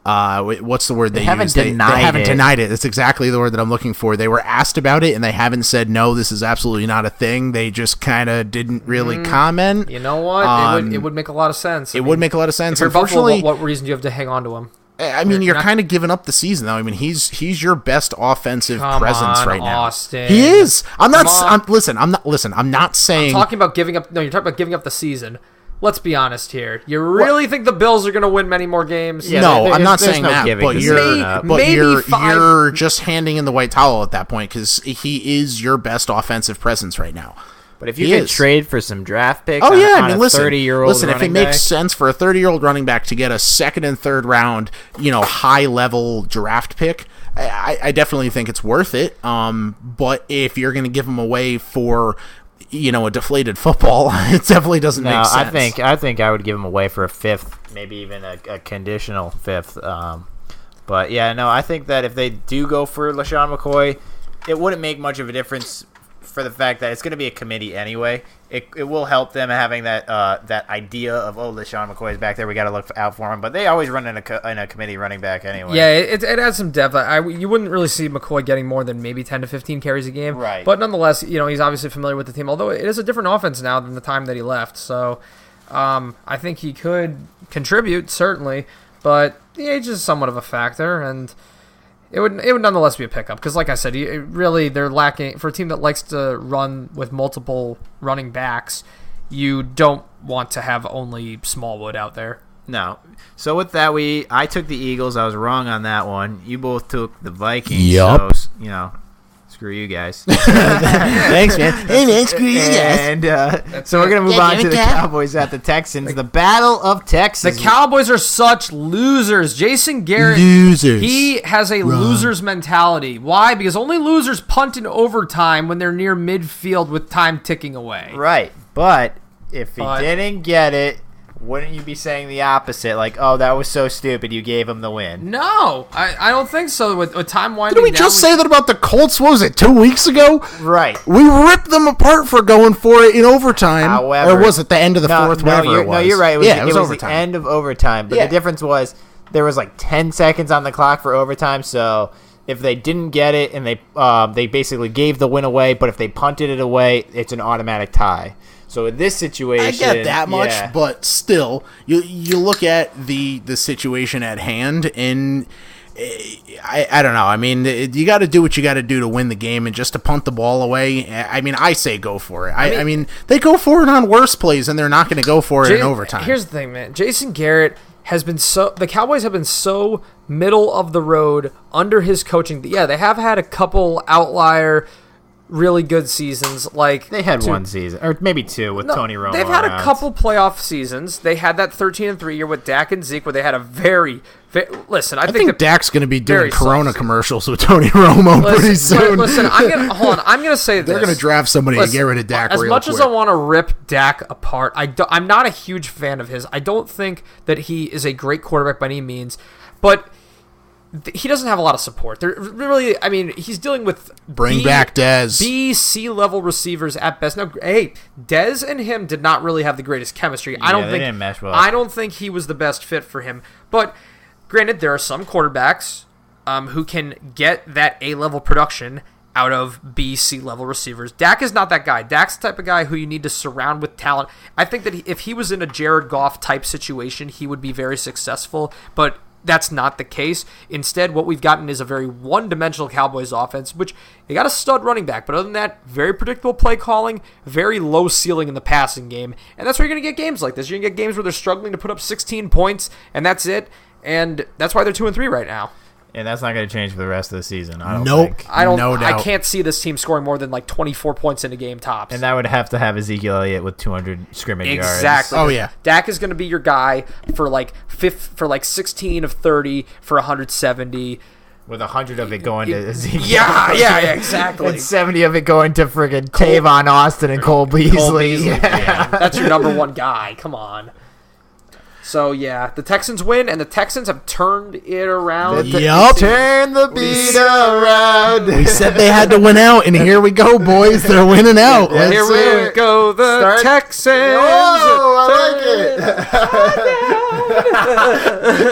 What's the word they haven't use? Denied they haven't it. denied it. That's exactly the word that I'm looking for. They were asked about it, and they haven't said, no, this is absolutely not a thing. They just kind of didn't really comment. You know what? It would make a lot of sense. Would make a lot of sense. If you're Unfortunately, Buffalo, what reason do you have to hang on to him? I mean, you're kind of giving up the season, though. I mean, he's your best offensive presence right now. Austin. He is. I'm not saying. I'm talking about giving up. No, you're talking about giving up the season. Let's be honest here. You really think the Bills are going to win many more games? Yeah, no, I'm not saying that. But you're just handing in the white towel at that point, because he is your best offensive presence right now. But if you could trade for some draft picks, listen, a 30-year-old listen, if it makes sense for a 30-year-old running back to get a second and third round, high-level draft pick, I definitely think it's worth it. But if you're going to give him away for a deflated football, it definitely doesn't make sense. I think I would give him away for a fifth, maybe even a conditional fifth. But yeah, no, I think that if they do go for LaShawn McCoy, it wouldn't make much of a difference for the fact that it's going to be a committee anyway. It will help them having that idea of, LaShawn McCoy is back there, we got to look out for him. But they always run in a committee running back anyway. Yeah, it adds some depth. You wouldn't really see McCoy getting more than maybe 10 to 15 carries a game. Right. But nonetheless, he's obviously familiar with the team, although it is a different offense now than the time that he left. So I think he could contribute, certainly. But the age is somewhat of a factor, and it would nonetheless be a pickup, because like I said, they're lacking for a team that likes to run with multiple running backs. you don't want to have only Smallwood out there. No. So with that, I took the Eagles. I was wrong on that one. You both took the Vikings. Yup. So, screw you guys. Thanks, man. Hey, man, screw you guys. And so we're going to move on to the Cowboys at the Texans. The Battle of Texas. The Cowboys are such losers. Jason Garrett, he has a loser's mentality. Why? Because only losers punt in overtime when they're near midfield with time ticking away. Right. But if he didn't get it, wouldn't you be saying the opposite? Like, oh, that was so stupid, you gave him the win. No, I don't think so. With time winding down. Didn't we just say that about the Colts? What was it, 2 weeks ago? Right. We ripped them apart for going for it in overtime. However, or was it the end of the fourth, whatever it was? No, you're right. It was overtime. The end of overtime. But the difference was there was like 10 seconds on the clock for overtime, so if they didn't get it and they basically gave the win away, but if they punted it away, it's an automatic tie. So in this situation, I get that much, but still, you look at the situation at hand, and I don't know. I mean, you got to do what you got to do to win the game, and just to punt the ball away. I mean, I say go for it. I mean, they go for it on worse plays, and they're not going to go for it in overtime. Here's the thing, man. Jason Garrett has been the Cowboys have been so middle of the road under his coaching. Yeah, they have had a couple outlier really good seasons. Like they had one season or maybe two with Tony Romo. They've had a couple playoff seasons. They had that 13-3 year with Dak and Zeke where they had a very listen. I think Dak's going to be doing Corona commercials with Tony Romo pretty soon. Listen, I'm going to say this. They're going to draft somebody and get rid of Dak. As much as I want to rip Dak apart, I'm not a huge fan of his. I don't think that he is a great quarterback by any means, but he doesn't have a lot of support. There really, I mean, he's dealing with back Dez. B, C level receivers at best. Now, hey, Dez and him did not really have the greatest chemistry. They didn't mesh well. I don't think he was the best fit for him. But granted, there are some quarterbacks who can get that A level production out of B, C level receivers. Dak is not that guy. Dak's the type of guy who you need to surround with talent. I think that if he was in a Jared Goff type situation, he would be very successful. But that's not the case. Instead, what we've gotten is a very one-dimensional Cowboys offense, which they got a stud running back. But other than that, very predictable play calling, very low ceiling in the passing game. And that's where you're going to get games like this. You're going to get games where they're struggling to put up 16 points, and that's it. And that's why they're 2-3 right now. And that's not going to change for the rest of the season. I don't think. No doubt. I can't see this team scoring more than like 24 points in a game tops. And that would have to have Ezekiel Elliott with 200 scrimmage yards. Exactly. Oh yeah. Dak is going to be your guy for like 16 of 30 for 170. With 100 of it going to Ezekiel. Yeah, exactly. And 70 of it going to friggin' Tavon Austin and Cole Beasley. Yeah. That's your number one guy. Come on. So, yeah, the Texans win, and the Texans have turned it around. Yup. Turn the beat around. We said they had to win out, and here we go, boys. They're winning out. Here we go, the Texans. Oh, I like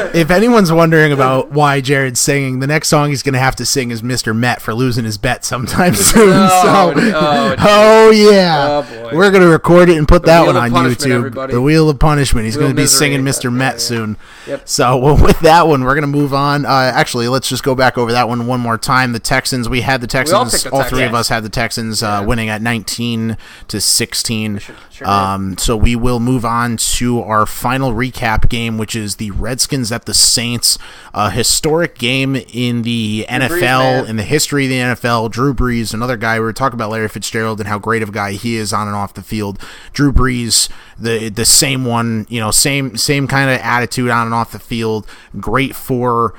it. If anyone's wondering about why Jared's singing, the next song he's going to have to sing is Mr. Met for losing his bet sometime soon. Oh, yeah. Oh, boy. We're going to record it and put that one on YouTube. Everybody. The Wheel of Punishment. He's going to be singing Mr. Met soon. Yep. So with that one, we're going to move on. Actually, let's just go back over that one more time. The Texans, we had the Texans. All three of us had the Texans winning at 19-16. Sure so we will move on to our final recap game, which is the Redskins at the Saints. A historic game in the NFL, in the history of the NFL. Drew Brees, another guy. We were talking about Larry Fitzgerald and how great of a guy he is on and off the field. Drew Brees, the same one, same kind of attitude on and off the field. Great for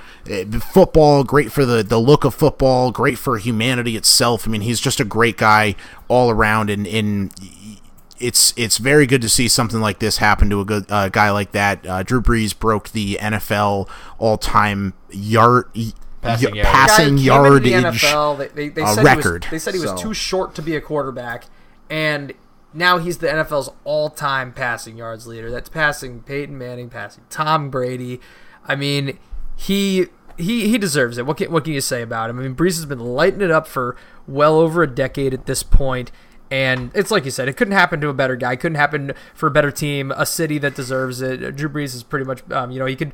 football, great for the look of football, great for humanity itself. I mean, he's just a great guy all around, and it's very good to see something like this happen to a good guy like that. Drew Brees broke the NFL all-time passing yardage record. They said he was too short to be a quarterback, and now he's the NFL's all-time passing yards leader. That's passing Peyton Manning, passing Tom Brady. I mean, he deserves it. What can you say about him? I mean, Brees has been lighting it up for well over a decade at this point. And it's like you said, it couldn't happen to a better guy. It couldn't happen for a better team, a city that deserves it. Drew Brees is pretty much, he could.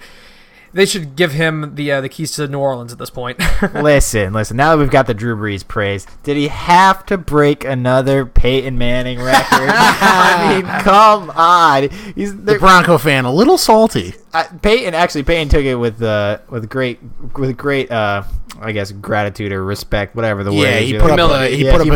They should give him the keys to New Orleans at this point. Listen. Now that we've got the Drew Brees praise, did he have to break another Peyton Manning record? I mean, come on. The Bronco fan, a little salty. Peyton took it with great I guess gratitude or respect, whatever the word is. He put up a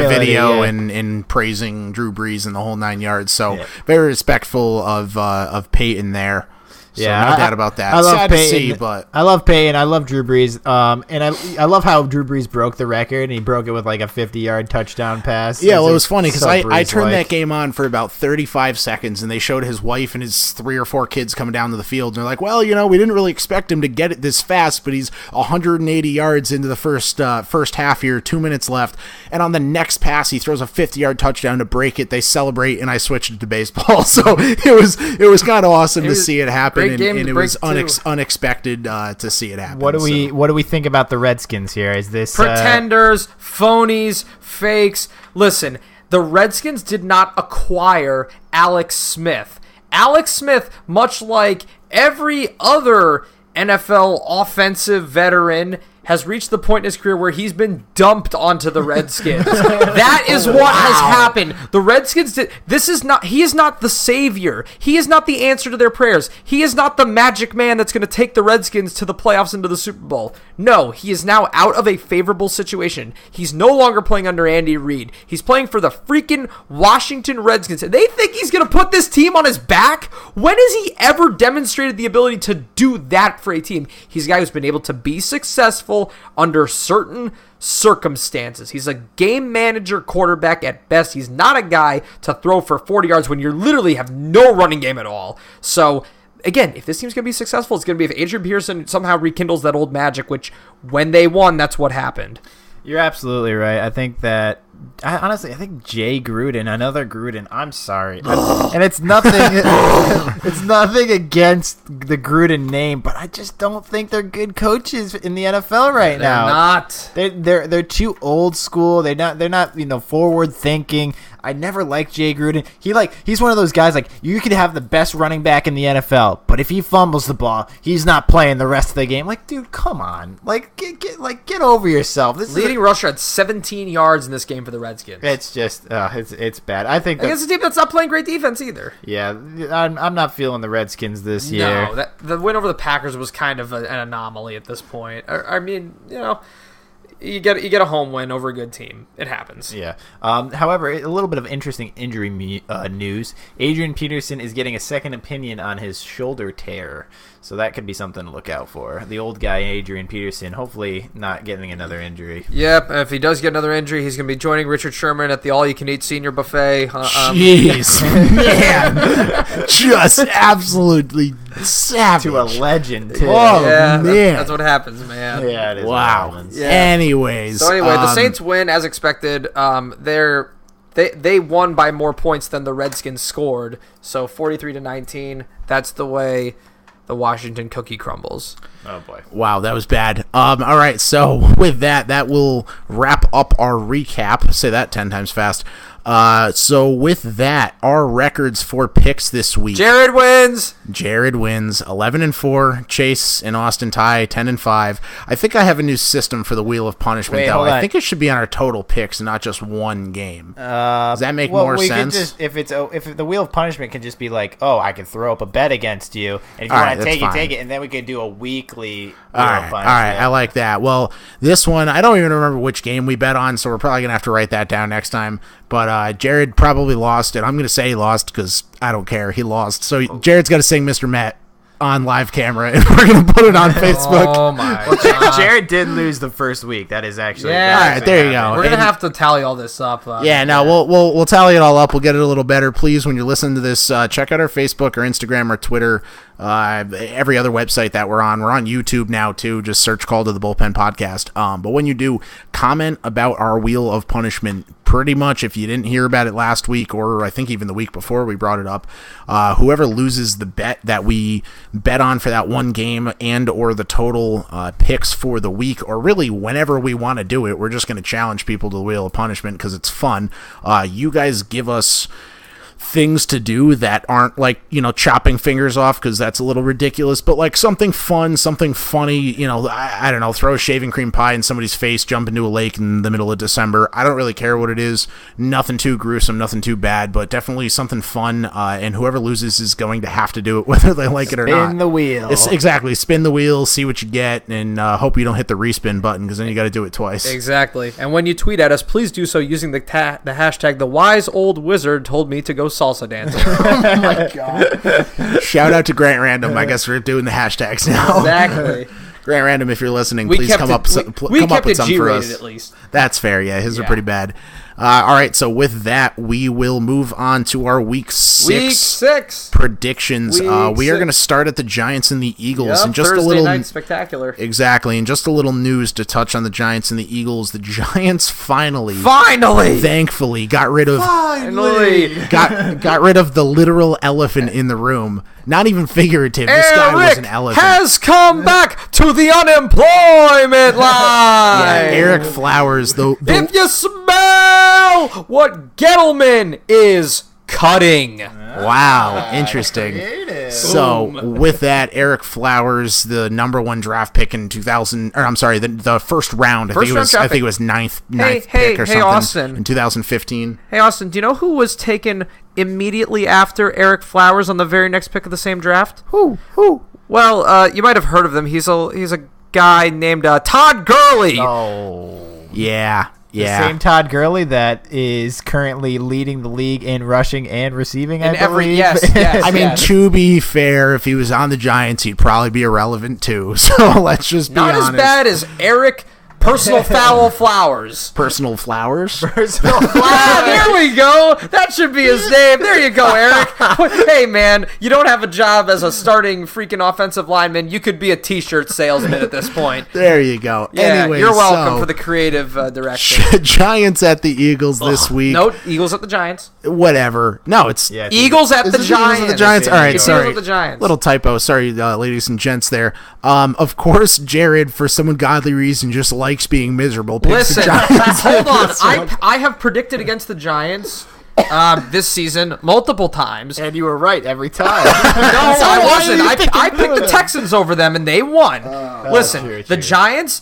video yeah. in praising Drew Brees and the whole 9 yards. So very respectful of Peyton there. So no doubt about that. I love Sad Peyton, to see, but I love Peyton. I love Drew Brees. And I love how Drew Brees broke the record, and he broke it with like a 50-yard touchdown pass. Yeah, well, it was funny because so I turned that game on for about 35 seconds, and they showed his wife and his 3 or 4 kids coming down to the field, and they're like, well, we didn't really expect him to get it this fast, but he's 180 yards into the first half here, 2 minutes left, and on the next pass, he throws a 50-yard touchdown to break it. They celebrate, and I switched it to baseball. So it was kind of awesome to see it happen. And it was unexpected to see it happen. What do we think about the Redskins here? Is this pretenders, phonies, fakes? Listen, the Redskins did not acquire Alex Smith. Alex Smith, much like every other NFL offensive veteran, has reached the point in his career where he's been dumped onto the Redskins. That is what has happened. The Redskins he is not the savior. He is not the answer to their prayers. He is not the magic man that's going to take the Redskins to the playoffs into the Super Bowl. No, he is now out of a favorable situation. He's no longer playing under Andy Reid. He's playing for the freaking Washington Redskins. And they think he's going to put this team on his back? When has he ever demonstrated the ability to do that for a team? He's a guy who's been able to be successful under certain circumstances. He's a game manager quarterback at best. He's not a guy to throw for 40 yards when you literally have no running game at all. So, again, if this team's going to be successful, it's going to be if Adrian Peterson somehow rekindles that old magic, which when they won, that's what happened. You're absolutely right. I think that I think Jay Gruden, another Gruden. I'm sorry, and it's nothing. It's nothing against the Gruden name, but I just don't think they're good coaches in the NFL right now. They're too old school. They're not forward thinking. I never liked Jay Gruden. He's one of those guys, like, you could have the best running back in the NFL, but if he fumbles the ball, he's not playing the rest of the game. Like, dude, come on. Like, get over yourself. Leading rusher had 17 yards in this game for the Redskins. It's just it's bad. I think against a team that's not playing great defense either. Yeah, I'm not feeling the Redskins this year. No, the win over the Packers was kind of an anomaly at this point. I mean, you get a home win over a good team. It happens. Yeah. However, a little bit of interesting injury news. Adrian Peterson is getting a second opinion on his shoulder tear, so that could be something to look out for. The old guy, Adrian Peterson, hopefully not getting another injury. Yep. If he does get another injury, he's going to be joining Richard Sherman at the all-you-can-eat senior buffet. Jeez, man, just absolutely savage. To a legend, too. Oh, yeah, man. That's what happens, man. Yeah, it is. Wow. Yeah. Anyways. So anyway, the Saints win as expected. They won by more points than the Redskins scored. So 43-19. That's the way the Washington cookie crumbles. Oh boy. Wow, that was bad. All right, so with that will wrap up our recap. Say that 10 times fast. So with that, our records for picks this week. Jared wins 11-4. Chase and Austin tie 10-5. I think I have a new system for the Wheel of Punishment, though. I think it should be on our total picks, not just one game. Does that make more sense? If the Wheel of Punishment can just be like, oh, I can throw up a bet against you, and if you want to take it, and then we could do a weekly Wheel of Punishment. All right, I like that. Well, this one, I don't even remember which game we bet on, so we're probably going to have to write that down next time. But Jared probably lost it. I'm going to say he lost because I don't care. He lost. So Jared's got to sing Mr. Met on live camera, and we're going to put it on Facebook. Oh, my God. Jared did lose the first week. That is actually... Yeah. All right, there you go. We're going to have to tally all this up. We'll tally it all up. We'll get it a little better. Please, when you're listening to this, check out our Facebook or Instagram or Twitter, every other website that we're on. We're on YouTube now, too. Just search Call to the Bullpen Podcast. But when you do, comment about our Wheel of Punishment. Pretty much, if you didn't hear about it last week, or I think even the week before we brought it up, whoever loses the bet that we bet on for that one game and or the total picks for the week, or really whenever we want to do it, we're just going to challenge people to the Wheel of Punishment because it's fun. You guys give us things to do that aren't like, chopping fingers off, because that's a little ridiculous, but like something fun, something funny, I don't know, throw a shaving cream pie in somebody's face, jump into a lake in the middle of December. I don't really care what it is. Nothing too gruesome, nothing too bad, but definitely something fun, and whoever loses is going to have to do it whether they like it or not. Spin the wheel. Exactly. Spin the wheel, see what you get, and hope you don't hit the respin button, because then you got to do it twice. Exactly. And when you tweet at us, please do so using the hashtag the wise old wizard told me to go salsa dancing. Oh my god. Shout out to Grant Random. I guess we're doing the hashtags now. Exactly. Grant Random, if you're listening, please come up with some for us. At least. That's fair. Yeah, his are pretty bad. All right, so with that, we will move on to our Week 6 predictions. We are going to start at the Giants and the Eagles. And just Thursday a little night spectacular. Exactly, and just a little news to touch on the Giants and the Eagles. The Giants finally, thankfully, got rid of got rid of the literal elephant in the room. Not even figurative. This guy was an elephant. Has come back to the unemployment line. Yeah, Eric Flowers. If you smell what Gettleman is cutting. Wow, interesting. So, with that, Eric Flowers, the number 1 draft pick in 2000, or I'm sorry, the first round. I think it was ninth pick or something Austin. In 2015. Hey, Austin, do you know who was taken immediately after Eric Flowers on the very next pick of the same draft? Who? Well, you might have heard of him. He's a guy named Todd Gurley. Oh. Yeah. The same Todd Gurley that is currently leading the league in rushing and receiving, I believe. Yes. I mean, to be fair, if he was on the Giants, he'd probably be irrelevant too. So let's just be honest. Not as bad as Eric Personal Foul Flowers. Personal Flowers? Personal Flowers. There we go. That should be his name. There you go, Eric. Hey, man, you don't have a job as a starting freaking offensive lineman. You could be a T-shirt salesman at this point. There you go. Yeah, anyway, you're welcome for the creative direction. Giants at the Eagles this week. No, Eagles at the Giants. Whatever. No, it's Eagles at the Giants. Eagles at the Giants. All right, sorry. Eagles at the Giants. Little typo. Sorry, ladies and gents there. Of course, Jared, for some ungodly reason, just likes being miserable. Listen, hold on. I have predicted against the Giants this season multiple times. And you were right every time. No, I wasn't. I picked the Texans over them, and they won. Listen, the Giants,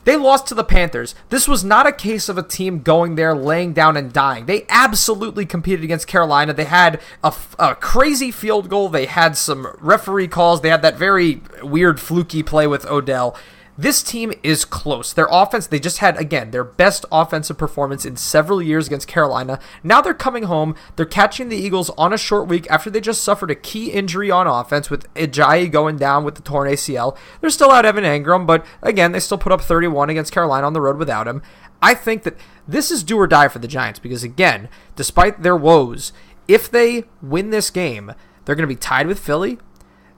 they lost to the Panthers. This was not a case of a team going there, laying down, and dying. They absolutely competed against Carolina. They had a crazy field goal. They had some referee calls. They had that very weird, fluky play with Odell. This team is close. Their offense, they just had, again, their best offensive performance in several years against Carolina. Now they're coming home. They're catching the Eagles on a short week after they just suffered a key injury on offense with Ajayi going down with the torn ACL. They're still out Evan Engram, but again, they still put up 31 against Carolina on the road without him. I think that this is do or die for the Giants because, again, despite their woes, if they win this game, they're going to be tied with Philly.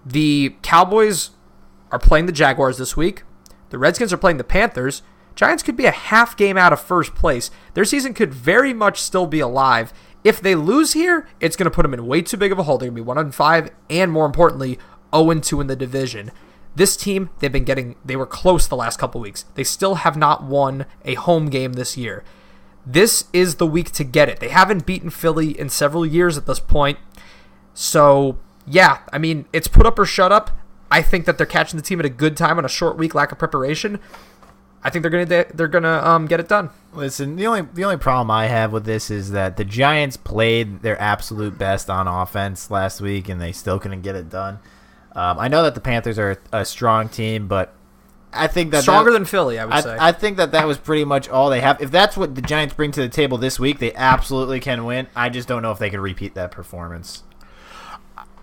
The Cowboys are playing the Jaguars this week. The Redskins are playing the Panthers. Giants could be a half game out of first place. Their season could very much still be alive. If they lose here, it's going to put them in way too big of a hole. They're going to be 1-5 and, more importantly, 0-2 in the division. This team, they were close the last couple weeks. They still have not won a home game this year. This is the week to get it. They haven't beaten Philly in several years at this point. So, yeah, I mean, it's put up or shut up. I think that they're catching the team at a good time on a short week, lack of preparation. I think they're gonna get it done. Listen, the only problem I have with this is that the Giants played their absolute best on offense last week, and they still couldn't get it done. I know that the Panthers are a strong team, but I think that stronger than Philly, I would say. I think that was pretty much all they have. If that's what the Giants bring to the table this week, they absolutely can win. I just don't know if they can repeat that performance.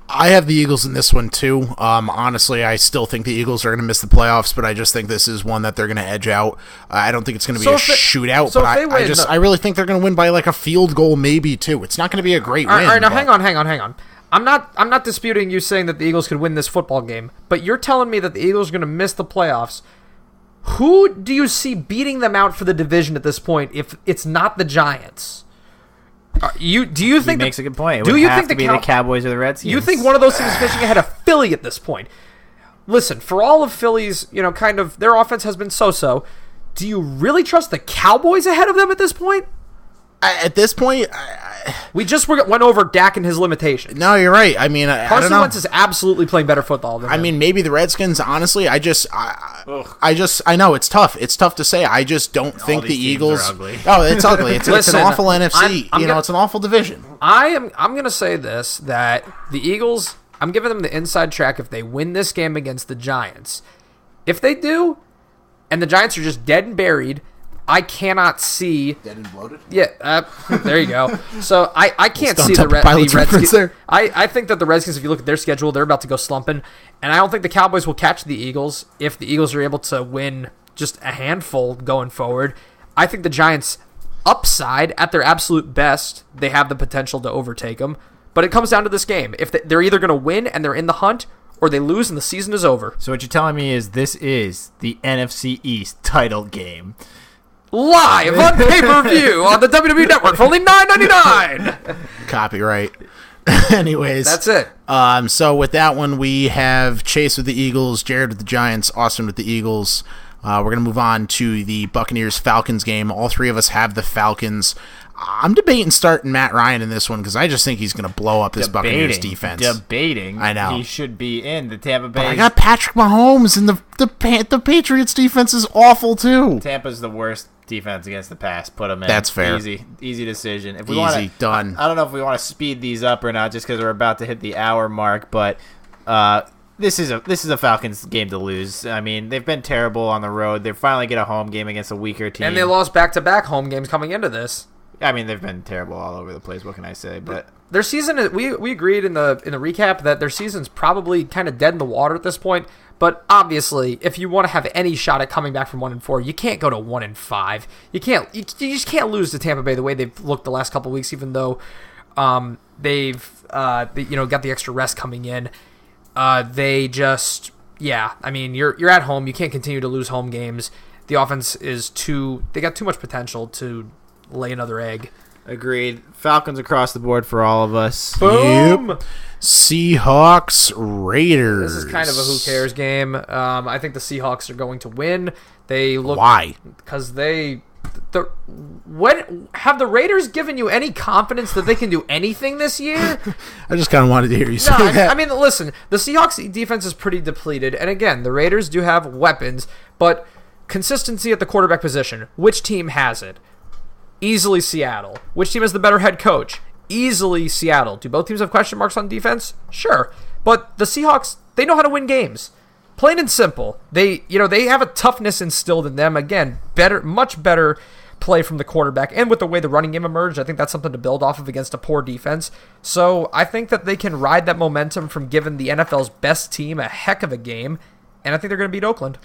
I have the Eagles in this one too. Honestly, I still think the Eagles are going to miss the playoffs, but I just think this is one that they're going to edge out. I don't think it's going to be a shootout, but I really think they're going to win by like a field goal, maybe too. It's not going to be a great win. All right, now hang on. I'm not disputing you saying that the Eagles could win this football game, but you're telling me that the Eagles are going to miss the playoffs. Who do you see beating them out for the division at this point if it's not the Giants? Do you think he makes a good point? Do you think the Cowboys or the Redskins? You think one of those teams is finishing ahead of Philly at this point? Listen, for all of Philly's, kind of their offense has been so-so. Do you really trust the Cowboys ahead of them at this point? At this point, we just went over Dak and his limitations. No, you're right. I mean, I Carson don't know. Wentz is absolutely playing better football than him. I mean, maybe the Redskins. Honestly, I know it's tough. It's tough to say. I just don't think the Eagles. Are ugly. Oh, it's ugly. It's Listen, an awful NFC. It's an awful division. I'm gonna say this, that the Eagles, I'm giving them the inside track if they win this game against the Giants. If they do, and the Giants are just dead and buried, I cannot see. Dead and bloated? Yeah, there you go. So I can't see the Pilots Redskins. there. I think that the Redskins, if you look at their schedule, they're about to go slumping. And I don't think the Cowboys will catch the Eagles if the Eagles are able to win just a handful going forward. I think the Giants, upside, at their absolute best, they have the potential to overtake them. But it comes down to this game. If they're either going to win and they're in the hunt, or they lose and the season is over. So what you're telling me is this is the NFC East title game. Live on pay-per-view on the WWE Network for only $9.99. Copyright. Anyways. That's it. So with that one, we have Chase with the Eagles, Jared with the Giants, Austin with the Eagles. We're going to move on to the Buccaneers-Falcons game. All three of us have the Falcons. I'm debating starting Matt Ryan in this one because I just think he's going to blow up this Buccaneers defense. Debating. I know. He should be in the Tampa Bay. But I got Patrick Mahomes, and the Patriots defense is awful too. Tampa's the worst defense against the pass. Put them in. That's fair. Easy decision. If we Done. I don't know if we want to speed these up or not, just because we're about to hit the hour mark. But this is a Falcons game to lose. I mean, they've been terrible on the road. They finally get a home game against a weaker team, And they lost back-to-back home games coming into this. I mean, they've been terrible all over the place. What can I say? But their season, we agreed in the recap that their season's probably kind of dead in the water at this point. But obviously, if you want to have any shot at coming back from 1-4, you can't go to 1-5. You just can't lose to Tampa Bay the way they've looked the last couple of weeks, even though they've got the extra rest coming in. They just, I mean, you're at home. You can't continue to lose home games. The offense they got too much potential to lay another egg. agreed. Falcons across the board for all of us. Boom! Yep. Seahawks, Raiders. This is kind of a who cares game. I think the Seahawks are going to win. Why? Because have the Raiders given you any confidence that they can do anything this year? I just kind of wanted to hear you say that. I mean, listen, the Seahawks defense is pretty depleted, and again, the Raiders do have weapons, but consistency at the quarterback position. Which team has it? Easily Seattle. Which team has the better head coach? Easily Seattle. Do both teams have question marks on defense? Sure. But the Seahawks, they know how to win games. Plain and simple. They have a toughness instilled in them. Again, much better play from the quarterback. And with the way the running game emerged, I think that's something to build off of against a poor defense. So I think that they can ride that momentum from giving the NFL's best team a heck of a game. And I think they're going to beat Oakland.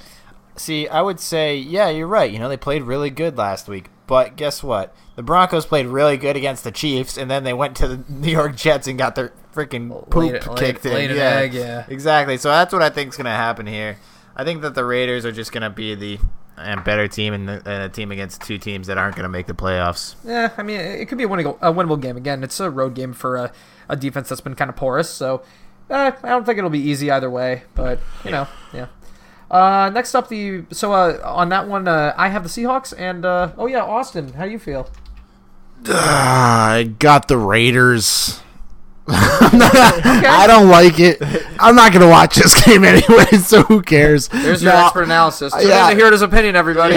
See, I would say, yeah, you're right. They played really good last week. But guess what? The Broncos played really good against the Chiefs, and then they went to the New York Jets and got their freaking poop kicked in. Laid an egg, yeah. Exactly. So that's what I think is going to happen here. I think that the Raiders are just going to be the better team and a team against two teams that aren't going to make the playoffs. Yeah, I mean, it could be a winnable game. Again, it's a road game for a defense that's been kind of porous, so I don't think it'll be easy either way, but, yeah. Next up, on that one, I have the Seahawks, and, Austin, how do you feel? I got the Raiders. I don't like it. I'm not going to watch this game anyway, so who cares? There's your expert analysis. Tune in to hear his opinion, everybody.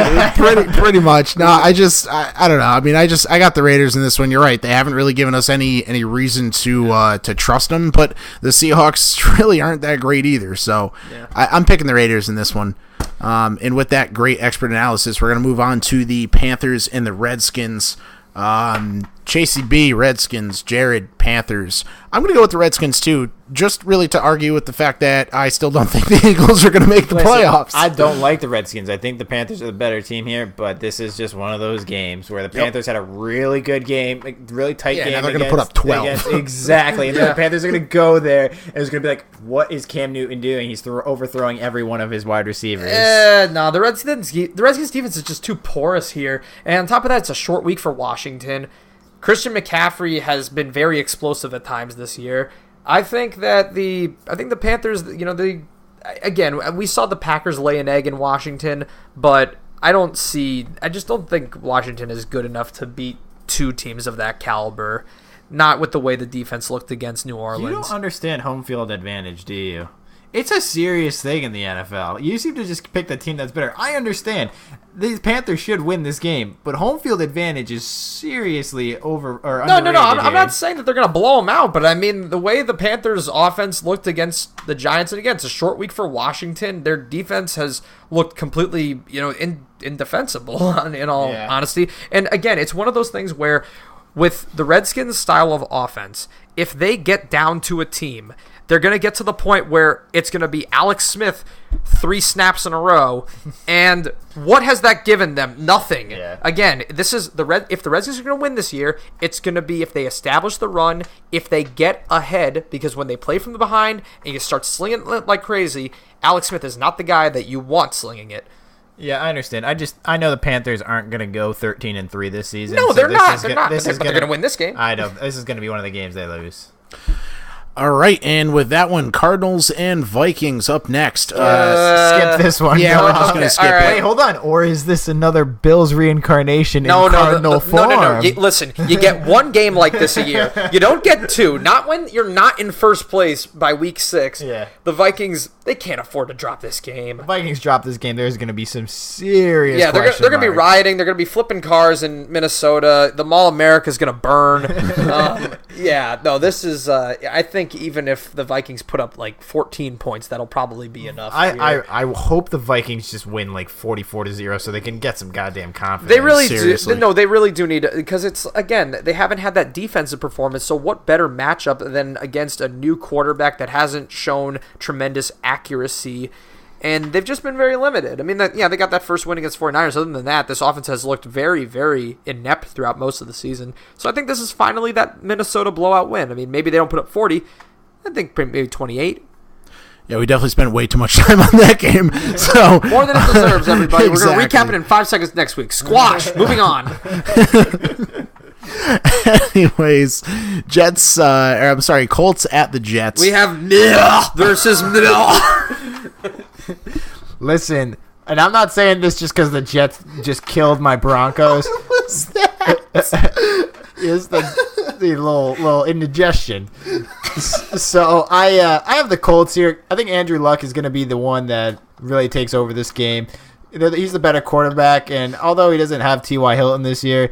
Pretty much. No, I don't know. I mean, I got the Raiders in this one. You're right. They haven't really given us any reason to trust them, but the Seahawks really aren't that great either. So I'm picking the Raiders in this one. And with that great expert analysis, we're going to move on to the Panthers and the Redskins. Chasey B, Redskins, Jared, Panthers. I'm going to go with the Redskins too, just really to argue with the fact that I still don't think the Eagles are going to make the playoffs. I don't like the Redskins. I think the Panthers are the better team here, but this is just one of those games where the Panthers had a really good game, really tight game. Yeah, they're going to put up 12. Exactly. And then the Panthers are going to go there, and it's going to be like, what is Cam Newton doing? He's overthrowing every one of his wide receivers. No, the Redskins defense is just too porous here. And on top of that, it's a short week for Washington. Christian McCaffrey has been very explosive at times this year. I think the Panthers, again, we saw the Packers lay an egg in Washington, but I just don't think Washington is good enough to beat two teams of that caliber. Not with the way the defense looked against New Orleans. You don't understand home field advantage, do you? It's a serious thing in the NFL. You seem to just pick the team that's better. I understand. These Panthers should win this game, but home field advantage is seriously over or underrated. No. I'm not saying that they're going to blow them out, but I mean, the way the Panthers' offense looked against the Giants, and again, it's a short week for Washington. Their defense has looked completely, indefensible, in all honesty. And again, it's one of those things where with the Redskins' style of offense, if they get down to a team, they're going to get to the point where it's going to be Alex Smith 3 snaps in a row, and what has that given them? Nothing. Yeah. Again, this is if the Redskins are going to win this year, it's going to be if they establish the run, if they get ahead, because when they play from the behind and you start slinging it like crazy, Alex Smith is not the guy that you want slinging it. Yeah, I understand. I know the Panthers aren't going to go 13-3 this season. No, so they're not. They're They're going to win this game. I know. This is going to be one of the games they lose. All right, and with that one, Cardinals and Vikings up next. Skip this one. Yeah, we're just going to skip it. Wait, hold on. Or is this another Bills reincarnation in Cardinal form? No. Listen, you get one game like this a year. You don't get two. Not when you're not in first place by week 6. Yeah. The Vikings, they can't afford to drop this game. The Vikings drop this game, there's going to be some serious they're going to be rioting. They're going to be flipping cars in Minnesota. The Mall of America is going to burn. This is, I think even if the Vikings put up like 14 points, that'll probably be enough. I hope the Vikings just win like 44-0 so they can get some goddamn confidence. They really Seriously. do. No, they really do need to, because it's, again, they haven't had that defensive performance, so what better matchup than against a new quarterback that hasn't shown tremendous accuracy, and they've just been very limited. I mean, they got that first win against 49ers. Other than that, this offense has looked very, very inept throughout most of the season. So I think this is finally that Minnesota blowout win. I mean, maybe they don't put up 40. I think maybe 28. Yeah, we definitely spent way too much time on that game. So more than it deserves, everybody. Exactly. We're going to recap it in 5 seconds next week. Squash. Moving on. Anyways, Colts at the Jets. We have versus Listen, and I'm not saying this just because the Jets just killed my Broncos. What was that? Is the little indigestion. So I have the Colts here. I think Andrew Luck is going to be the one that really takes over this game. He's the better quarterback, and although he doesn't have T.Y. Hilton this year,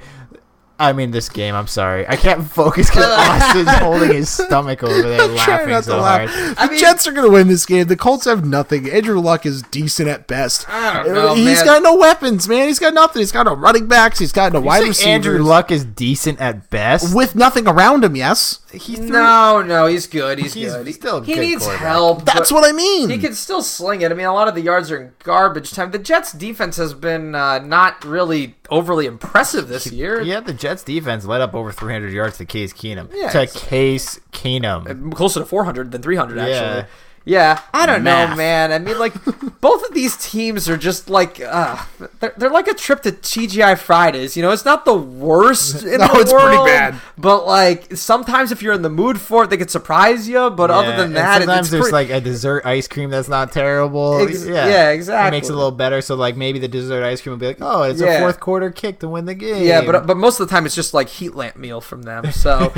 this game, I'm sorry. I can't focus because Austin's holding his stomach over there laughing so hard. The Jets are going to win this game. The Colts have nothing. Andrew Luck is decent at best. I don't know, He's got no weapons, man. He's got nothing. He's got no running backs. He's got no wide receivers. Andrew Luck is decent at best? With nothing around him, yes. No, he's good. He's good. Still a he good needs quarterback. help. That's what I mean. He can still sling it. I mean, a lot of the yards are in garbage time. The Jets' defense has been not really overly impressive this year. Yeah, the Jets' defense led up over 300 yards to Case Keenum. Yeah, Case Keenum. Closer to 400 than 300, Yeah. actually. Yeah, I don't know, Math. man. I mean, like, both of these teams are just like, they're like a trip to TGI Fridays. It's not the worst in the world. It's pretty bad. But, like, sometimes if you're in the mood for it, they could surprise you. But other than that, sometimes it's there's like a dessert ice cream that's not terrible. Yeah, exactly. It makes it a little better. So, like, maybe the dessert ice cream will be like, oh, it's a fourth quarter kick to win the game. Yeah, but most of the time it's just like heat lamp meal from them. So,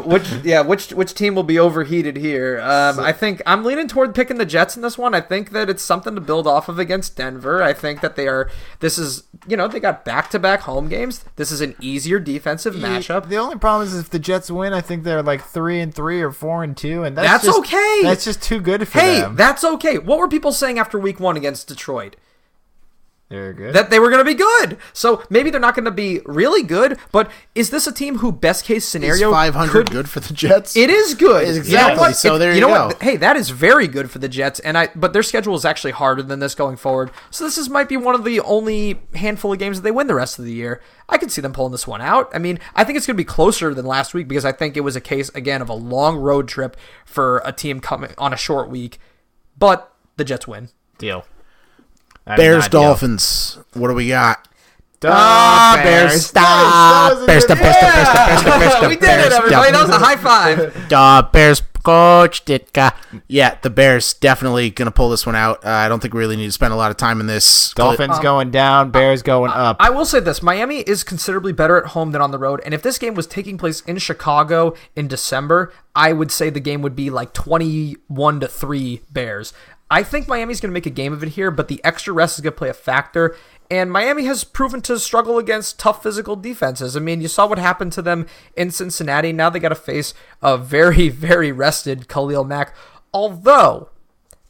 which team will be overheated here? I think I'm leaning toward picking the Jets in this one. I think that it's something to build off of against Denver. I think that they got back-to-back home games. This is an easier defensive matchup. The only problem is if the Jets win, I think they're like 3-3 or 4-2, and that's just, okay. That's just too good for them. Hey, that's okay. What were people saying after week 1 against Detroit? They're good. That they were going to be good. So maybe they're not going to be really good, but is this a team who best case scenario Is 500 good for the Jets? It is good. Exactly. So there you go. What? Hey, that is very good for the Jets, but their schedule is actually harder than this going forward. So this might be one of the only handful of games that they win the rest of the year. I could see them pulling this one out. I mean, I think it's going to be closer than last week because I think it was a case again of a long road trip for a team coming on a short week, but the Jets win. Deal. Bears, Dolphins. What do we got? Bears, stop. Bears, We did it, everybody. That was a high five. Bears, Coach Ditka. Yeah, the Bears definitely going to pull this one out. I don't think we really need to spend a lot of time in this. Dolphins going down, Bears going up. I will say this. Miami is considerably better at home than on the road. And if this game was taking place in Chicago in December, I would say the game would be like 21-3 Bears. I think Miami's going to make a game of it here, but the extra rest is going to play a factor. And Miami has proven to struggle against tough physical defenses. I mean, you saw what happened to them in Cincinnati. Now they got to face a very, very rested Khalil Mack. Although,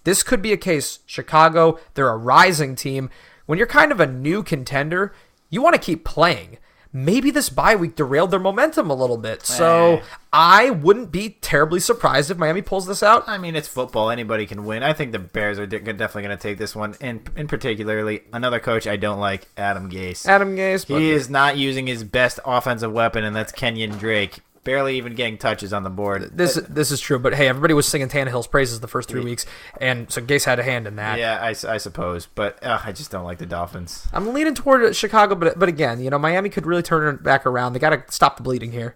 this could be a case. Chicago, they're a rising team. When you're kind of a new contender, you want to keep playing. Maybe this bye week derailed their momentum a little bit. So I wouldn't be terribly surprised if Miami pulls this out. I mean, it's football. Anybody can win. I think the Bears are definitely going to take this one. And in particularly, another coach I don't like, Adam Gase. He is not using his best offensive weapon, and that's Kenyon Drake. Barely even getting touches on the board. This is true, but hey, everybody was singing Tannehill's praises the first 3 weeks, and so Gase had a hand in that. Yeah, I suppose, but I just don't like the Dolphins. I'm leaning toward Chicago, but again, Miami could really turn it back around. They got to stop the bleeding here.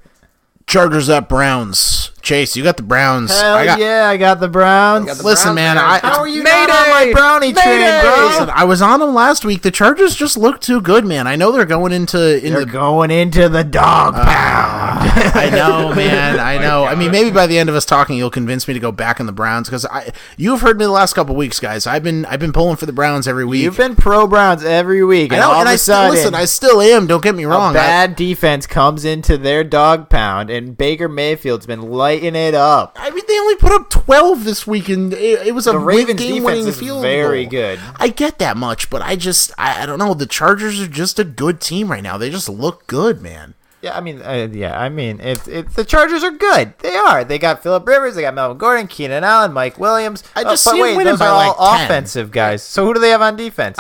Chargers at Browns. Chase, you got the Browns. I got the Browns. Listen, man, how are you not on my brownie train, bro? Listen, I was on them last week. The Chargers just look too good, man. I know they're going into the dog pound. I know, man. I know. I mean, maybe by the end of us talking, you'll convince me to go back on the Browns because you've heard me the last couple weeks, guys. I've been pulling for the Browns every week. You've been pro Browns every week, I know, and I still am. Don't get me wrong. A bad defense comes into their dog pound, and Baker Mayfield's been lighting it up. I mean, they only put up 12 this week, and it was a Ravens game-winning defense field is very goal. Good. I get that much, but I don't know. The Chargers are just a good team right now. They just look good, man. Yeah, I mean, if the Chargers are good. They are. They got Phillip Rivers, they got Melvin Gordon, Keenan Allen, Mike Williams. I just see them winning those by are like all 10. offensive guys. So who do they have on defense?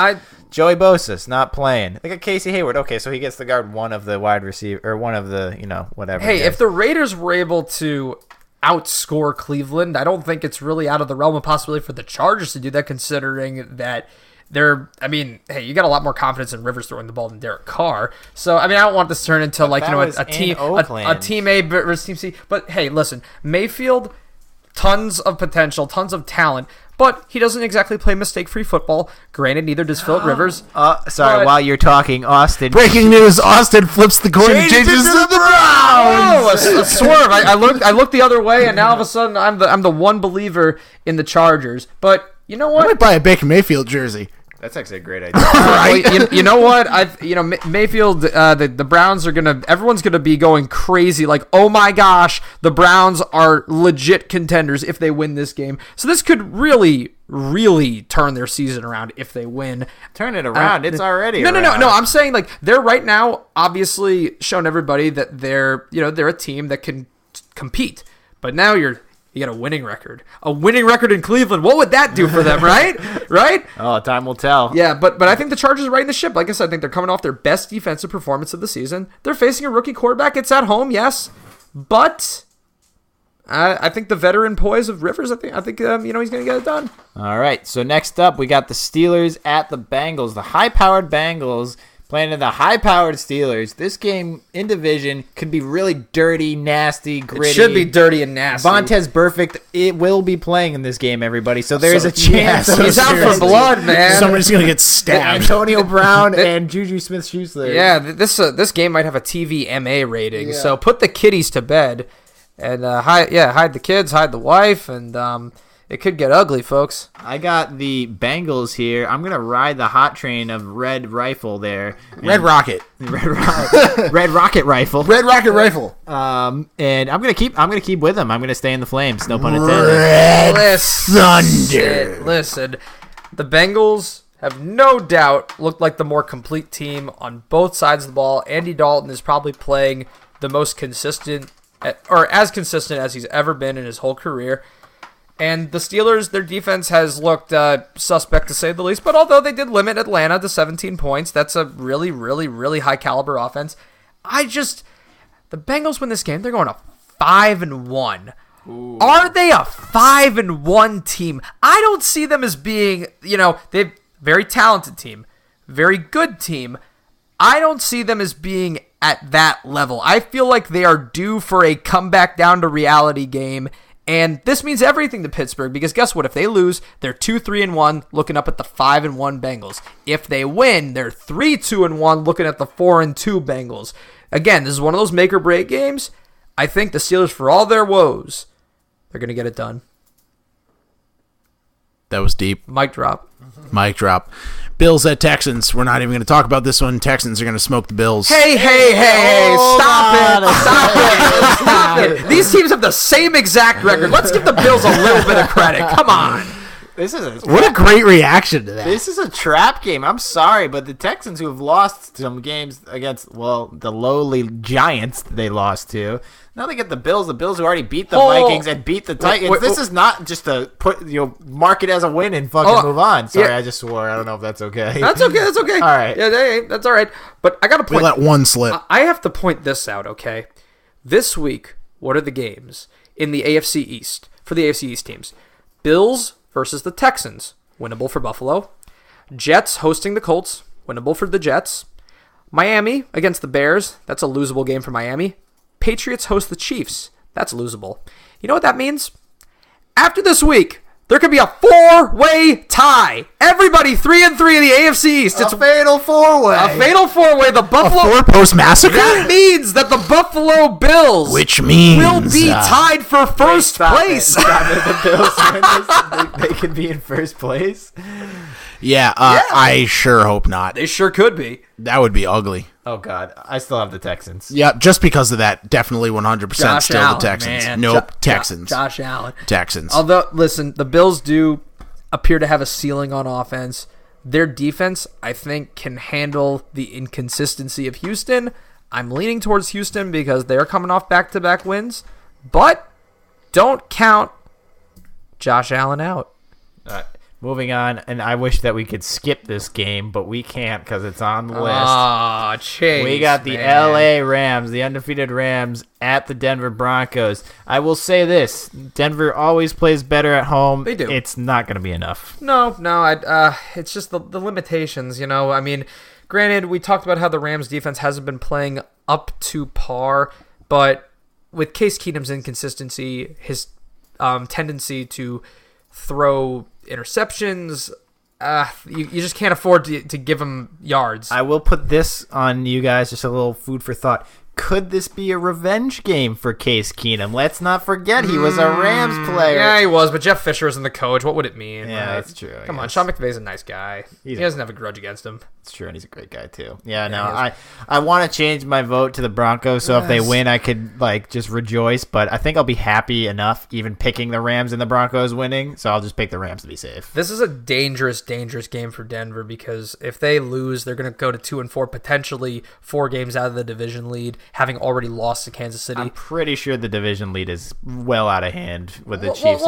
Joey Bosa's not playing. They got Casey Hayward. Okay, so he gets to guard one of the wide receiver or one of the whatever. Hey, if the Raiders were able to outscore Cleveland, I don't think it's really out of the realm of possibility for the Chargers to do that, considering that you got a lot more confidence in Rivers throwing the ball than Derek Carr. So, I don't want this to turn into a team A versus team C. But hey, listen, Mayfield, tons of potential, tons of talent, but he doesn't exactly play mistake-free football. Granted, neither does Phillip Rivers. While you're talking, Austin. Breaking news: Austin flips the coin and changes to the Browns. Oh, a swerve! I looked the other way, and now all of a sudden I'm the one believer in the Chargers. But you know what? I might buy a Baker Mayfield jersey. That's actually a great idea. Right? You know what? Mayfield, the Browns are everyone's gonna be going crazy. Like, oh my gosh, the Browns are legit contenders if they win this game. So this could really, really turn their season around if they win. Turn it around. It's already no. I'm saying like they're right now obviously showing everybody that they're a team that can compete. But now you got a winning record. A winning record in Cleveland. What would that do for them, right? Right? Oh, time will tell. Yeah, but I think the Chargers are right in the ship. Like I said, I think they're coming off their best defensive performance of the season. They're facing a rookie quarterback. It's at home, yes. But I think the veteran poise of Rivers, I think he's going to get it done. All right, so next up, we got the Steelers at the Bengals. The high-powered Bengals playing in the high-powered Steelers. This game in division could be really dirty, nasty, gritty. It should be dirty and nasty. Vontez Burfict, it will be playing in this game, everybody. So there's a chance. He's out for blood, man. Somebody's going to get stabbed. Antonio Brown and Juju Smith-Schuster. Yeah, this game might have a TV MA rating. Yeah. So put the kiddies to bed and hide the kids, hide the wife, and it could get ugly, folks. I got the Bengals here. I'm gonna ride the hot train of Red Rifle there. Red Rocket Rocket Rifle. Red Rocket Rifle. And I'm gonna keep with them. I'm gonna stay in the flames. No pun intended. Red Thunder. Listen, the Bengals have no doubt looked like the more complete team on both sides of the ball. Andy Dalton is probably playing the most consistent, or as consistent as he's ever been in his whole career. And the Steelers, their defense has looked suspect to say the least. But although they did limit Atlanta to 17 points, that's a really, really, really high caliber offense. The Bengals win this game. They're going to 5-1. Ooh. Are they a 5-1 team? I don't see them as being, they're very talented team, very good team. I don't see them as being at that level. I feel like they are due for a comeback down to reality game. And this means everything to Pittsburgh because guess what? If they lose, they're 2-3-1, looking up at the 5-1 Bengals. If they win, they're 3-2-1, looking at the 4-2 Bengals. Again, this is one of those make or break games. I think the Steelers, for all their woes, they're going to get it done. That was deep. Mic drop. Mic drop. Bills at Texans. We're not even going to talk about this one. Texans are going to smoke the Bills. Hey, stop it. These teams have the same exact record. Let's give the Bills a little bit of credit. Come on. What a great reaction to that. This is a trap game. I'm sorry, but the Texans, who have lost some games against, the lowly Giants they lost to, now they get the Bills. The Bills who already beat the Vikings and beat the Titans. This is not just a mark it as a win and fucking move on. Sorry, I just swore. I don't know if that's okay. That's okay. All right. Yeah, that's all right. But I got to point. We let one slip. I have to point this out, okay? This week, what are the games in the AFC East for the AFC East teams? Bills versus the Texans, winnable for Buffalo. Jets hosting the Colts, winnable for the Jets. Miami against the Bears, that's a losable game for Miami. Patriots host the Chiefs, that's losable. You know what that means? After this week, there could be a 4-way tie. Everybody 3-3 in the AFC East. It's a fatal 4-way. A fatal 4-way. The Buffalo 4-post massacre. That means that the Buffalo Bills, which means will be tied for first place. Stop it. The Bills win this. They could be in first place. Yeah, I sure hope not. They sure could be. That would be ugly. Oh, God. I still have the Texans. Yeah, just because of that, definitely 100% Josh still Allen, the Texans. man. Nope, Texans. Josh Allen. Texans. Although, listen, the Bills do appear to have a ceiling on offense. Their defense, I think, can handle the inconsistency of Houston. I'm leaning towards Houston because they're coming off back-to-back wins. But don't count Josh Allen out. Moving on, and I wish that we could skip this game, but we can't because it's on the list. Oh, Chase, we got the LA Rams, the undefeated Rams, at the Denver Broncos. I will say this: Denver always plays better at home. They do. It's not going to be enough. No, it's just the limitations, you know. I mean, granted, we talked about how the Rams defense hasn't been playing up to par, but with Case Keenum's inconsistency, his tendency to throw interceptions, you just can't afford to give him yards. I will put this on you guys, just a little food for thought. Could this be a revenge game for Case Keenum? Let's not forget he was a Rams player. Yeah, he was, but Jeff Fisher isn't the coach. What would it mean? Yeah, right? that's true. Come on, Sean McVay's a nice guy. He doesn't have a grudge against him. It's true, and he's a great guy too. I want to change my vote to the Broncos, so if they win, I could just rejoice. But I think I'll be happy enough even picking the Rams and the Broncos winning, so I'll just pick the Rams to be safe. This is a dangerous game for Denver because if they lose, they're going to go to 2-4, potentially 4 games out of the division lead, having already lost to Kansas City. I'm pretty sure the division lead is well out of hand with the Chiefs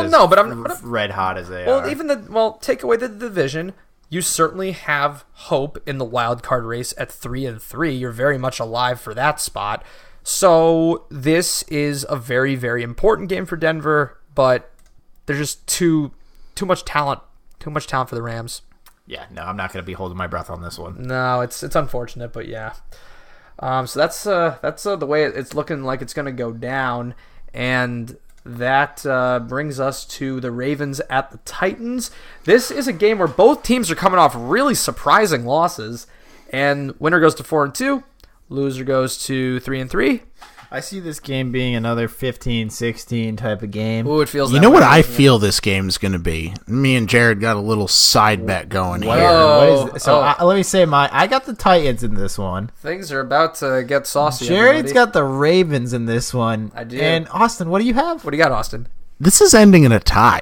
red hot as they are. Take away the division, you certainly have hope in the wild card race at 3-3. You're very much alive for that spot. So this is a very, very important game for Denver, but there's just too much talent for the Rams. Yeah, no, I'm not going to be holding my breath on this one. No, it's unfortunate, but yeah. So that's the way it's looking like it's going to go down, and that brings us to the Ravens at the Titans. This is a game where both teams are coming off really surprising losses, and winner goes to 4-2, loser goes to 3-3. I see this game being another 15-16 type of game. Ooh, it feels. You know what I feel this game's going to be? Me and Jared got a little side bet going here. Let me say I got the Titans in this one. Things are about to get saucy. Jared's got the Ravens in this one. I do. And Austin, what do you have? What do you got, Austin? This is ending in a tie.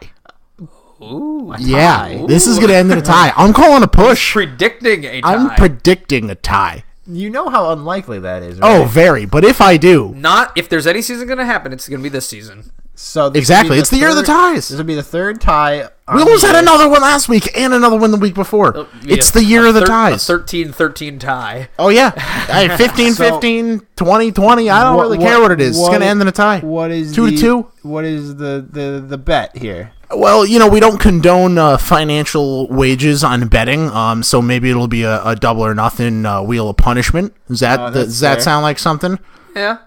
Ooh, yeah, this is going to end in a tie. I'm calling a push. Predicting a tie. I'm predicting a tie. You know how unlikely that is, right? Oh, very. But if I do. Not if there's any season going to happen, it's going to be this season. So exactly. It's the year of the ties. This will be the third tie. We almost had another one last week and another one the week before. It's the year of the ties. A 13-13 tie. Oh, yeah. 15-15, 20-20. I don't really care what it is. It's going to end in a tie. What is 2-2? What is the bet here? Well, we don't condone financial wages on betting, so maybe it'll be a double or nothing wheel of punishment. Does that sound like something? Yeah.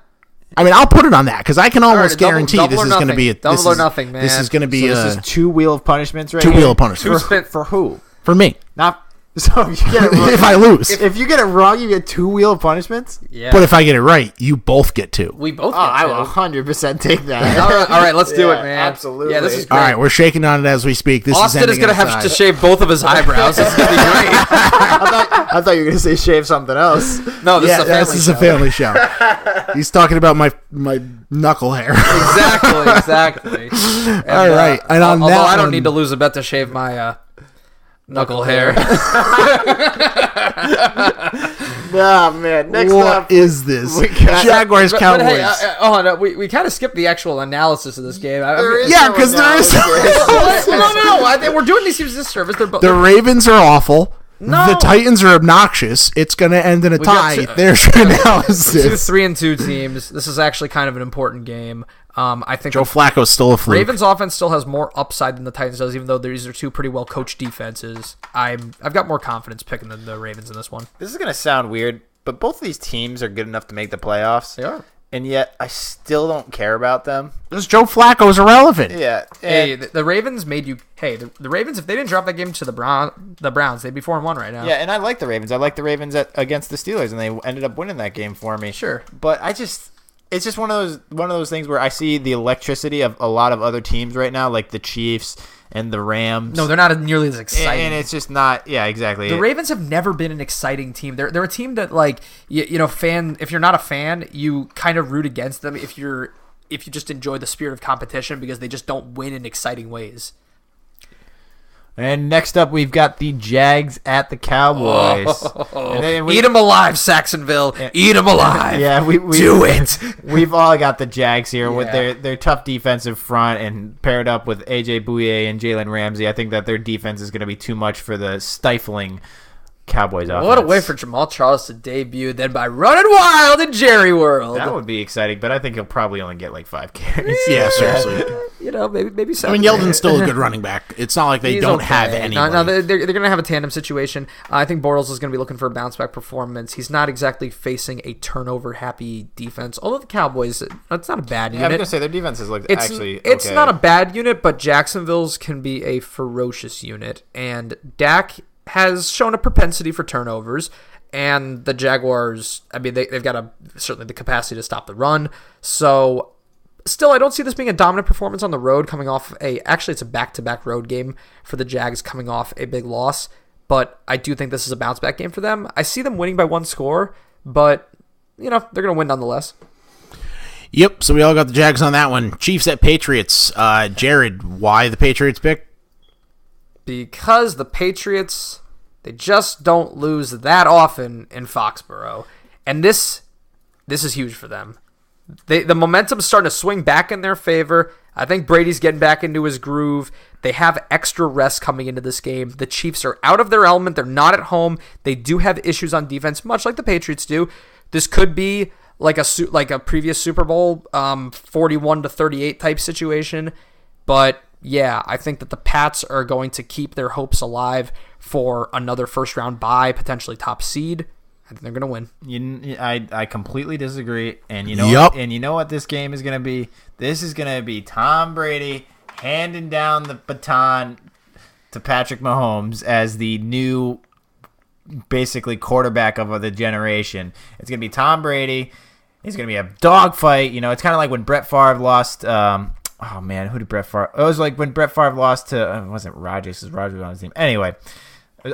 I mean, I'll put it on that because I can almost double guarantee this is going to be double or nothing, man. This is going to be this is two wheel of punishments, right? Two wheel of punishments for who? For me. Not. So if you get it wrong, if I lose, if you get it wrong, you get two wheel of punishments. Yeah. But if I get it right, you both get 2. We both get 2. I will 100% take that. all right, let's do it, man. Absolutely. Yeah, this is great. All right, we're shaking on it as we speak. This Austin is going to have to shave both of his eyebrows. This is going to be great. I thought you were going to say shave something else. No, this is a family show. This is a family show. He's talking about my knuckle hair. Exactly. And, all right, and on although that I don't need to lose a bet to shave my knuckle hair. Nah, man. Next what up is this? Jaguars, Cowboys. But hey, we kind of skipped the actual analysis of this game. Yeah, because there is. No. I think we're doing these teams this service. The Ravens are awful. No. The Titans are obnoxious. It's going to end in a tie. There's your analysis. 3-2 teams. This is actually kind of an important game. I think Joe Flacco's still a fluke. Ravens offense still has more upside than the Titans does, even though these are two pretty well coached defenses. I've got more confidence picking the Ravens in this one. This is going to sound weird, but both of these teams are good enough to make the playoffs. They are. And yet, I still don't care about them. Because Joe Flacco's irrelevant. Yeah. Hey, the Ravens made you. Hey, the Ravens, if they didn't drop that game to the Browns, they'd be 4-1 right now. Yeah, and I like the Ravens. I like the Ravens against the Steelers, and they ended up winning that game for me. Sure. But it's just one of those things where I see the electricity of a lot of other teams right now, like the Chiefs and the Rams. No, they're not nearly as exciting. And it's just not. Yeah, exactly. The Ravens have never been an exciting team. They're a team that, like, you know, if you're not a fan, you kind of root against them if you just enjoy the spirit of competition because they just don't win in exciting ways. And next up, we've got the Jags at the Cowboys. Eat them alive, Saxonville. Yeah. Eat them alive. Yeah, we do it. We've all got the Jags here with their tough defensive front, and paired up with A.J. Bouye and Jalen Ramsey. I think that their defense is going to be too much for the stifling Cowboys offense. What a way for Jamal Charles to debut, then by running wild in Jerry World. That would be exciting, but I think he'll probably only get like 5 carries. Yeah, seriously. You know, maybe 7. I mean, Yeldon's still a good running back. It's not like they don't have anybody. No, they're going to have a tandem situation. I think Bortles is going to be looking for a bounce-back performance. He's not exactly facing a turnover-happy defense, although the Cowboys, it's not a bad unit. I was going to say, their defenses look actually okay. It's not a bad unit, but Jacksonville's can be a ferocious unit, and Dak has shown a propensity for turnovers, and the Jaguars, I mean, they've got certainly the capacity to stop the run. So, still, I don't see this being a dominant performance on the road coming off actually, it's a back-to-back road game for the Jags coming off a big loss, but I do think this is a bounce-back game for them. I see them winning by 1 score, but, you know, they're going to win nonetheless. Yep, so we all got the Jags on that one. Chiefs at Patriots. Jared, why the Patriots pick? Because the Patriots, they just don't lose that often in Foxborough. And this is huge for them. The momentum's starting to swing back in their favor. I think Brady's getting back into his groove. They have extra rest coming into this game. The Chiefs are out of their element. They're not at home. They do have issues on defense, much like the Patriots do. This could be like a previous Super Bowl 41-38 type situation. But yeah, I think that the Pats are going to keep their hopes alive for another first-round bye, potentially top seed. I think they're going to win. I completely disagree. And you know what this game is going to be? This is going to be Tom Brady handing down the baton to Patrick Mahomes as the new, basically, quarterback of the generation. It's going to be Tom Brady. It's going to be a dogfight. You know, it's kind of like when Brett Favre lost. Oh man, who did Brett Favre? It was like when Brett Favre lost to. It wasn't Rodgers. It was Rodgers on his team. Anyway.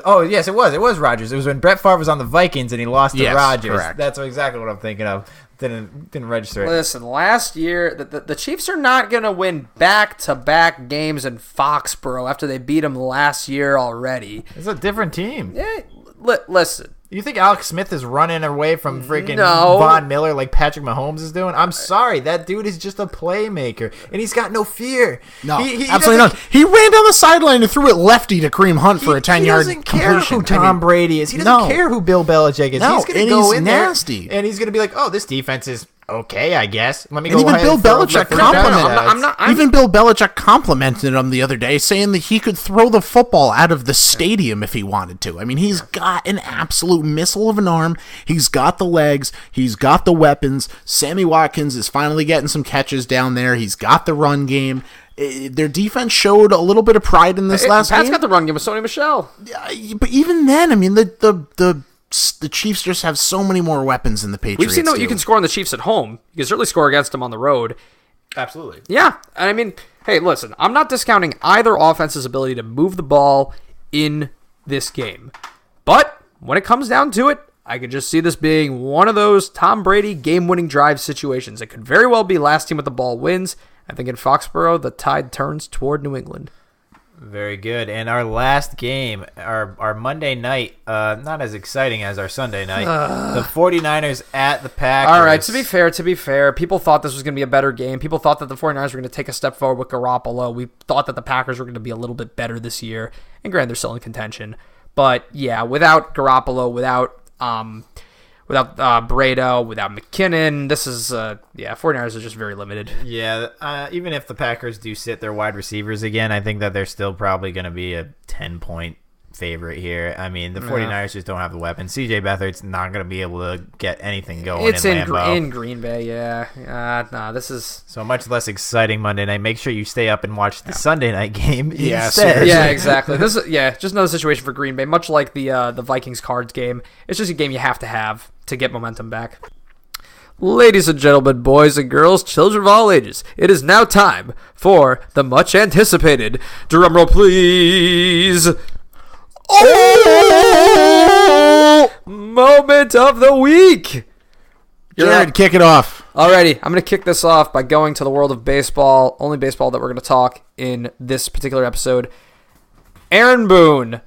Oh yes, it was. It was Rodgers. It was when Brett Favre was on the Vikings and he lost to Rodgers. Correct. That's exactly what I'm thinking of. Didn't register it. Listen, last year the Chiefs are not going to win back-to-back games in Foxborough after they beat them last year already. It's a different team. Yeah, listen. You think Alex Smith is running away from freaking Von Miller like Patrick Mahomes is doing? I'm sorry. That dude is just a playmaker, and he's got no fear. No, he absolutely not. He ran down the sideline and threw it lefty to Kareem Hunt for a 10-yard completion. He doesn't care who Tom Brady is. He doesn't care who Bill Belichick is. No, he's going to go in nasty. there, and he's going to be like, oh, this defense is okay, I guess. Let me And go even ahead Bill and throw Belichick the complimented. Even Bill Belichick complimented him the other day, saying that he could throw the football out of the stadium if he wanted to. I mean, he's got an absolute missile of an arm. He's got the legs. He's got the weapons. Sammy Watkins is finally getting some catches down there. He's got the run game. Their defense showed a little bit of pride in this last Pat's game. got the run game with Sony Michel. But even then, I mean, the Chiefs just have so many more weapons than the Patriots. We've seen that you can score on the Chiefs at home. You can certainly score against them on the road. Absolutely. Yeah, and I mean, hey, listen, I'm not discounting either offense's ability to move the ball in this game. But when it comes down to it, I could just see this being one of those Tom Brady game-winning drive situations. It could very well be last team with the ball wins. I think in Foxborough, the tide turns toward New England. Very good. And our last game, our Monday night, not as exciting as our Sunday night. The 49ers at the Packers. All right, to be fair, people thought this was going to be a better game. People thought that the 49ers were going to take a step forward with Garoppolo. We thought that the Packers were going to be a little bit better this year. And granted, they're still in contention. But yeah, without Garoppolo, without Brado, without McKinnon, this is 49ers are just very limited. Yeah, even if the Packers do sit their wide receivers again, I think that they're still probably going to be a 10-point favorite here. I mean, the 49ers just don't have the weapons. CJ Beathard's not going to be able to get anything going. It's in Lambeau. Green Bay, yeah. This is so much less exciting Monday night. Make sure you stay up and watch the Sunday night game Yeah, instead. Yeah, exactly. This is just another situation for Green Bay, much like the Vikings-Cards game. It's just a game you have to get momentum back. Ladies and gentlemen, boys and girls, children of all ages, it is now time for the much-anticipated drumroll, please. Moment of the week. Jared, kick it off. Alrighty, I'm going to kick this off by going to the world of baseball. Only baseball that we're going to talk in this particular episode. Aaron Boone,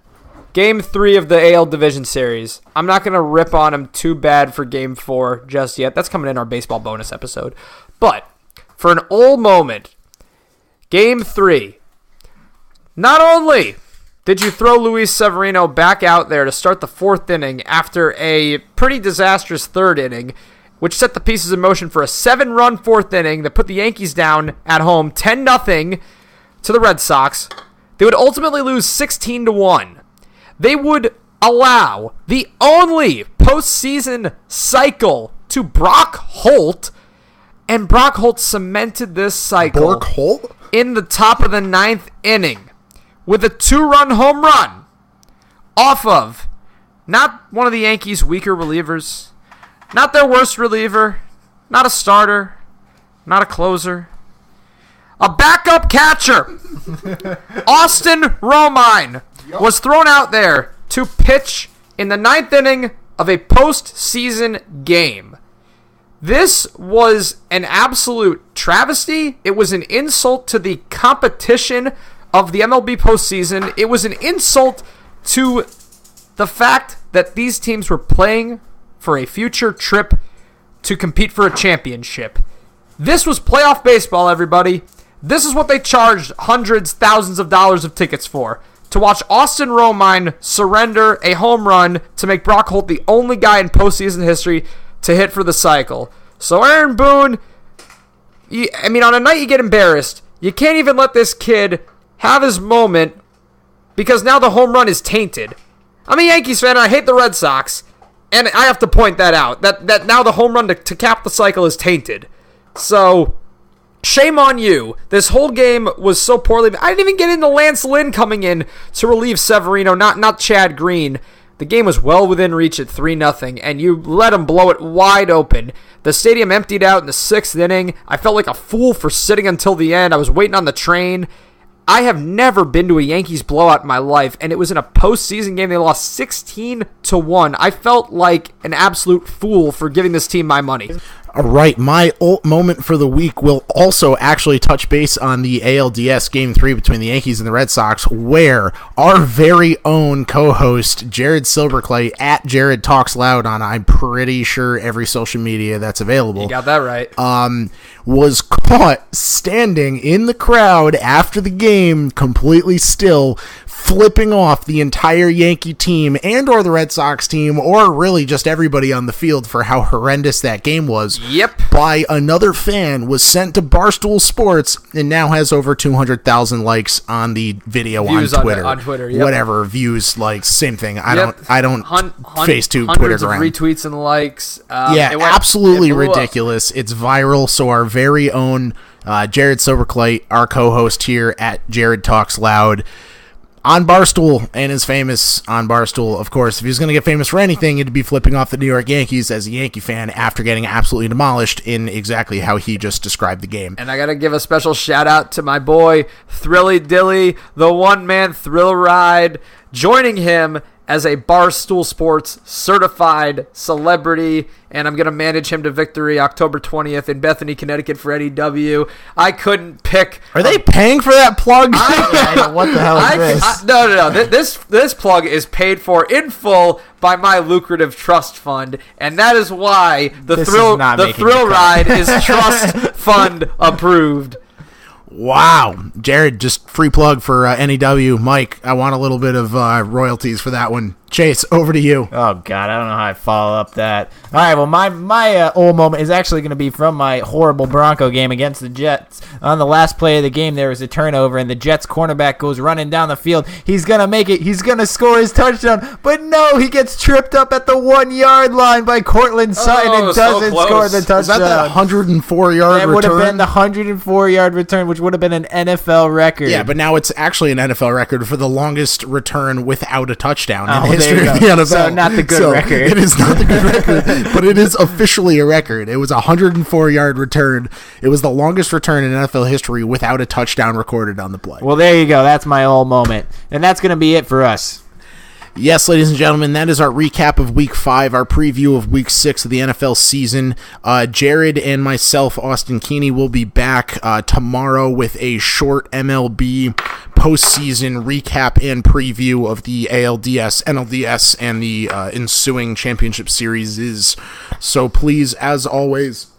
Game 3 of the AL Division Series. I'm not going to rip on him too bad for Game 4 just yet. That's coming in our baseball bonus episode. But for an old moment, Game 3, not only did you throw Luis Severino back out there to start the 4th inning after a pretty disastrous 3rd inning, which set the pieces in motion for a 7-run 4th inning that put the Yankees down at home 10-0 to the Red Sox. They would ultimately lose 16-1. They would allow the only postseason cycle to Brock Holt, and Brock Holt cemented this cycle in the top of the 9th inning with a 2-run home run off of not one of the Yankees' weaker relievers, not their worst reliever, not a starter, not a closer, a backup catcher. Austin Romine was thrown out there to pitch in the 9th inning of a postseason game. This was an absolute travesty. It was an insult to the competition of the MLB postseason. It was an insult to the fact that these teams were playing for a future trip to compete for a championship. This was playoff baseball, everybody. This is what they charged hundreds, thousands of dollars of tickets for. To watch Austin Romine surrender a home run to make Brock Holt the only guy in postseason history to hit for the cycle. So Aaron Boone, on a night you get embarrassed, you can't even let this kid have his moment because now the home run is tainted. I'm a Yankees fan and I hate the Red Sox, and I have to point that out, that now the home run to cap the cycle is tainted. So, shame on you. This whole game was so poorly. I didn't even get into Lance Lynn coming in to relieve Severino, not Chad Green. The game was well within reach at 3-0, and you let him blow it wide open. The stadium emptied out in the 6th inning. I felt like a fool for sitting until the end. I was waiting on the train. I have never been to a Yankees blowout in my life, and it was in a postseason game. They lost 16-1. I felt like an absolute fool for giving this team my money. All right, my moment for the week will also actually touch base on the ALDS Game 3 between the Yankees and the Red Sox, where our very own co-host, Jared Silverclay, at Jared Talks Loud on, I'm pretty sure, every social media that's available. You got that right. was caught standing in the crowd after the game, completely still, flipping off the entire Yankee team and or the Red Sox team, or really just everybody on the field for how horrendous that game was. Yep. By another fan, was sent to Barstool Sports, and now has over 200,000 likes on the video Views on Twitter. On Twitter, yep. Whatever, views, likes, same thing. I Yep. don't FaceTube, hundreds Twitter of around. retweets and likes. Absolutely it blew up. ridiculous. It's viral, so our very own Jared Silverclight, our co-host here at Jared Talks Loud, on Barstool, and is famous on Barstool. Of course, if he was going to get famous for anything, it'd be flipping off the New York Yankees as a Yankee fan after getting absolutely demolished in exactly how he just described the game. And I got to give a special shout out to my boy, Thrilly Dilly, the one-man thrill ride, joining him as a Barstool Sports certified celebrity, and I'm going to manage him to victory October 20th in Bethany, Connecticut for Eddie W. I couldn't pick... Are they paying for that plug? What the hell is this? No. This plug is paid for in full by my lucrative trust fund, and that is why the thrill ride is trust fund approved. Wow. Jared, just free plug for NEW. Mike, I want a little bit of royalties for that one. Chase, over to you. Oh, God, I don't know how I follow up that. All right, well, my old moment is actually going to be from my horrible Bronco game against the Jets. On the last play of the game, there was a turnover, and the Jets cornerback goes running down the field. He's going to make it. He's going to score his touchdown. But no, he gets tripped up at the 1-yard line by Cortland Sutton and doesn't score the touchdown. Is that 104-yard return? That would have been the 104-yard return, which would have been an NFL record. Yeah, but now it's actually an NFL record for the longest return without a touchdown in the history of the NFL. So not the good record. It is not the good record, but it is officially a record. It was a 104-yard return. It was the longest return in NFL history without a touchdown recorded on the play. Well, there you go. That's my old moment. And that's going to be it for us. Yes, ladies and gentlemen, that is our recap of Week 5, our preview of Week 6 of the NFL season. Jared and myself, Austin Keeney, will be back tomorrow with a short MLB postseason recap and preview of the ALDS, NLDS, and the ensuing championship series. So please, as always,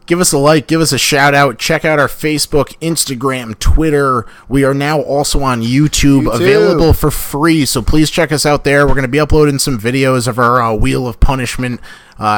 give us a like, give us a shout out, check out our Facebook, Instagram, Twitter. We are now also on YouTube, available for free, so please check us out there. We're going to be uploading some videos of our Wheel of Punishment.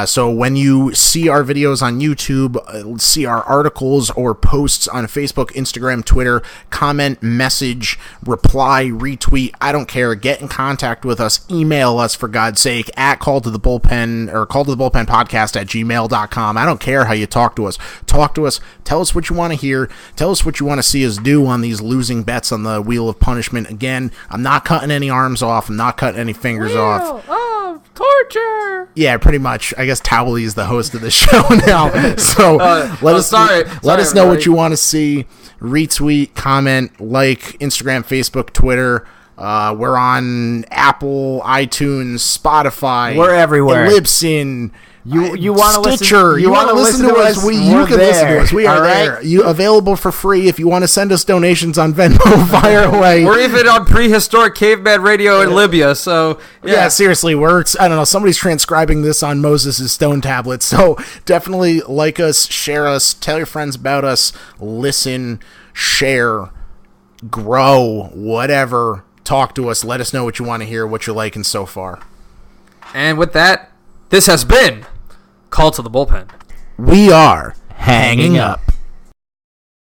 So when you see our videos on YouTube, see our articles or posts on Facebook, Instagram, Twitter, comment, message, reply, retweet, I don't care. Get in contact with us. Email us, for God's sake, at Call To The Bullpen or Call To The Bullpen Podcast at gmail.com. I don't care how you talk to us. Talk to us. Tell us what you want to hear. Tell us what you want to see us do on these losing bets on the Wheel of Punishment. Again, I'm not cutting any arms off. I'm not cutting any fingers off. Oh, torture. Yeah, pretty much. I guess Towley is the host of the show now. So let us know what you want to see. Retweet, comment, like, Instagram, Facebook, Twitter. We're on Apple, iTunes, Spotify. We're everywhere. Libsyn. You want to Stitcher. listen? You want to listen to us? You can listen to us. We are there. You available for free. If you want to send us donations on Venmo, fire away. We're even on prehistoric caveman radio in Libya. So yeah, seriously, I don't know. Somebody's transcribing this on Moses' stone tablets. So definitely like us, share us, tell your friends about us, listen, share, grow, whatever. Talk to us. Let us know what you want to hear, what you're liking so far. And with that, this has been Call To The Bullpen. We are hanging up.